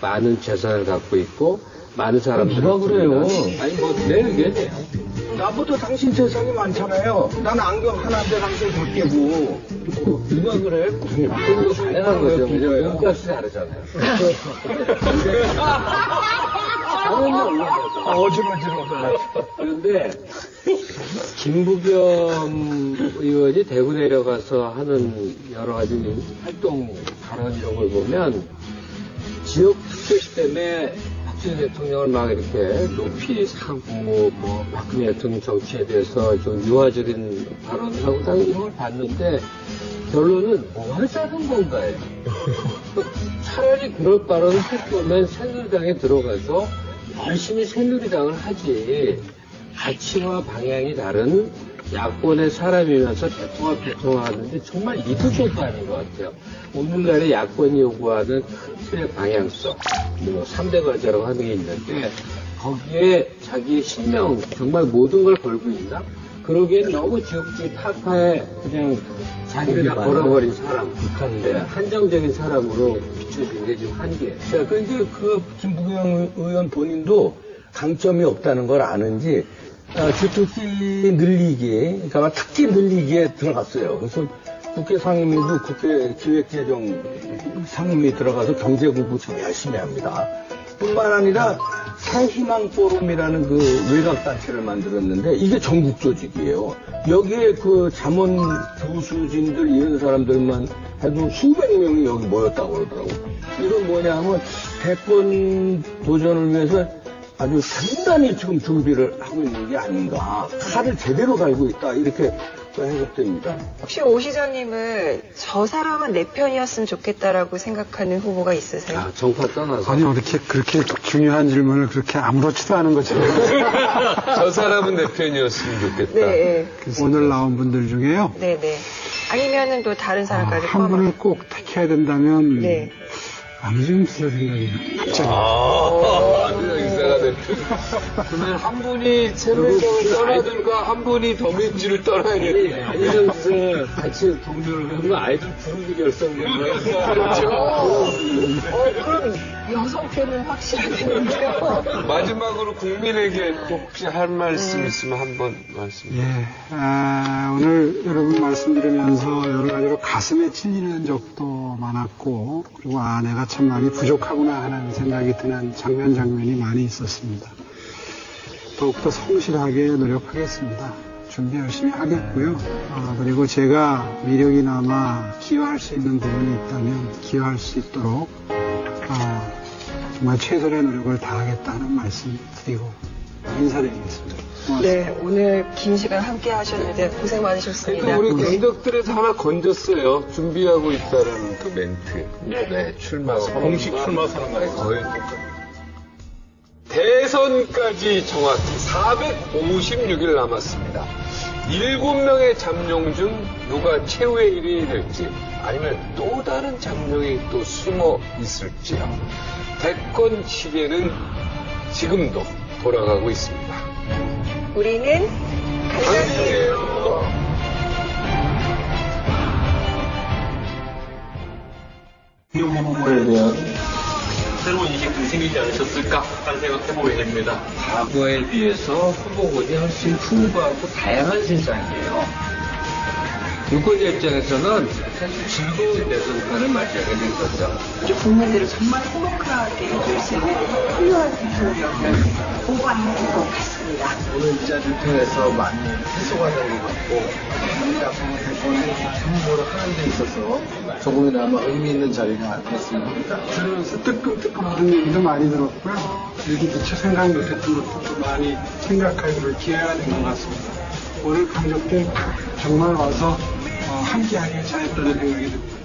많은 재산을 갖고 있고 많은 사람들. 누가 그래요? 아니 뭐 내 의견이에요. 나보다 당신 재산이 많잖아요. 난 안경 하나인데 당신 다 깨고. 누가 그래? 그건 당연한 거죠. 몸값이 다르잖아요. 그런데 김부겸 의원이 대구 내려가서 하는 여러 가지 활동 발언 이런 걸 보면 지역 특색 때문에 박정희 대통령을 막 이렇게 높이 사고 뭐 박근혜 대통령 정치에 대해서 좀 유화적인 발언을 하고 다 이런 걸 봤는데 결론은 뭐 하자는 건가요? 차라리 그럴 발언을 할 거면 새누리당에 들어가서 열심히 새누리당을 하지 가치와 방향이 다른 야권의 사람이면서 대통합하는데 정말 이득도 아닌 것 같아요. 오늘날의 야권이 요구하는 큰 틀의 방향성, 뭐 3대 과제라고 하는 게 있는데 거기에 자기의 신명, 정말 모든 걸 걸고 있나? 그러기엔 너무 지역주의 타파에 그냥 자기를 다 걸어버린 사람, 북한인데 한정적인 사람으로 비춰진 게 지금 한계. 자, 그런데 그 김부겸 의원 본인도 강점이 없다는 걸 아는지 주특기 늘리기, 그러니까 특기 늘리기에 들어갔어요. 그래서 국회 상임위도 국회 기획재정 상임위 들어가서 경제 공부 참 열심히 합니다. 뿐만 아니라 새희망 포럼이라는 그 외곽단체를 만들었는데 이게 전국 조직이에요. 여기에 그 잠원 교수진들 이런 사람들만 해도 수백 명이 여기 모였다고 그러더라고. 이건 뭐냐면 대권 도전을 위해서 아주 단단히 지금 준비를 하고 있는 게 아닌가. 칼을 제대로 갈고 있다. 이렇게 해석됩니다. 혹시 오 시장님은 저 사람은 내 편이었으면 좋겠다라고 생각하는 후보가 있으세요? 아, 정파 떠나서. 아니, 그렇게 중요한 질문을 그렇게 아무렇지도 않은 것처럼. 저 사람은 내 편이었으면 좋겠다. 네. 오늘 나온 분들 중에요. 네네. 아니면은 또 다른 사람까지 한 분을 꼭 택해야 된다면. 네. 안희정 수사 생각이 갑자기. 안희정 수사가 그러면 한 분이 새누리당을 떠나든가 한 분이 더민주를 떠나야 되는데. 안희정 수사 같이 동료를 하면 아이들 부르기 결성되는 그렇죠. 그럼 여성표는 확실하겠는데요. 마지막으로 국민에게 또 혹시 할 말씀 있으면 한번 말씀. 예. 오늘 여러분 말씀 들으면서 여러 가지로 가슴에 찔리는 적도 많았고, 그리고 내가 참 많이 부족하구나 하는 생각이 드는 장면이 많이 있었습니다. 더욱더 성실하게 노력하겠습니다. 준비 열심히 하겠고요. 그리고 제가 미력이나마 기여할 수 있는 부분이 있다면 기여할 수 있도록 정말 최선의 노력을 다하겠다는 말씀 드리고 인사드리겠습니다. 네, 오늘 긴 시간 함께 하셨는데 고생 많으셨습니다. 그러니까 우리 경덕들에서 하나 건졌어요. 준비하고 있다는 그 멘트. 네, 출마. 공식 출마 선언. 거의 대선까지 정확히 456일 남았습니다. 7명의 잠룡 중 누가 최후의 1인이 될지 아니면 또 다른 잠룡이 또 숨어 있을지요. 대권 시계는 지금도 돌아가고 있습니다. 우리는 강이에요. 후보에 대한 새로운 인식들이 생기지 않으셨을까 하는 생각해보게 됩니다. 과거에 비해서 후보군이 훨씬 풍부하고 다양한 세상이에요. 유권자 입장에서는 사실 즐거운 대선판을 맞이하게 된 거죠. 국민들을 정말 행복하게 해줄 수 있는 훌륭한 대통령을 뽑아내는 것 같습니다. 오늘 이 자리를 통해서 많이 해소가 된 것 같고 앞으로 대권 후보를 하는 데 있어서 조금이나마 의미 있는 자리가 됐으면 합니다. 들으면서 뜨끔뜨끔한 얘기도 많이 들었고요. 이렇게 미처 생각 못했던 것들도 많이 생각하기를 기회가 된 것 같습니다. 오늘 강적들 정말 와서 함께하길 잘했다는 생각이 듭니다.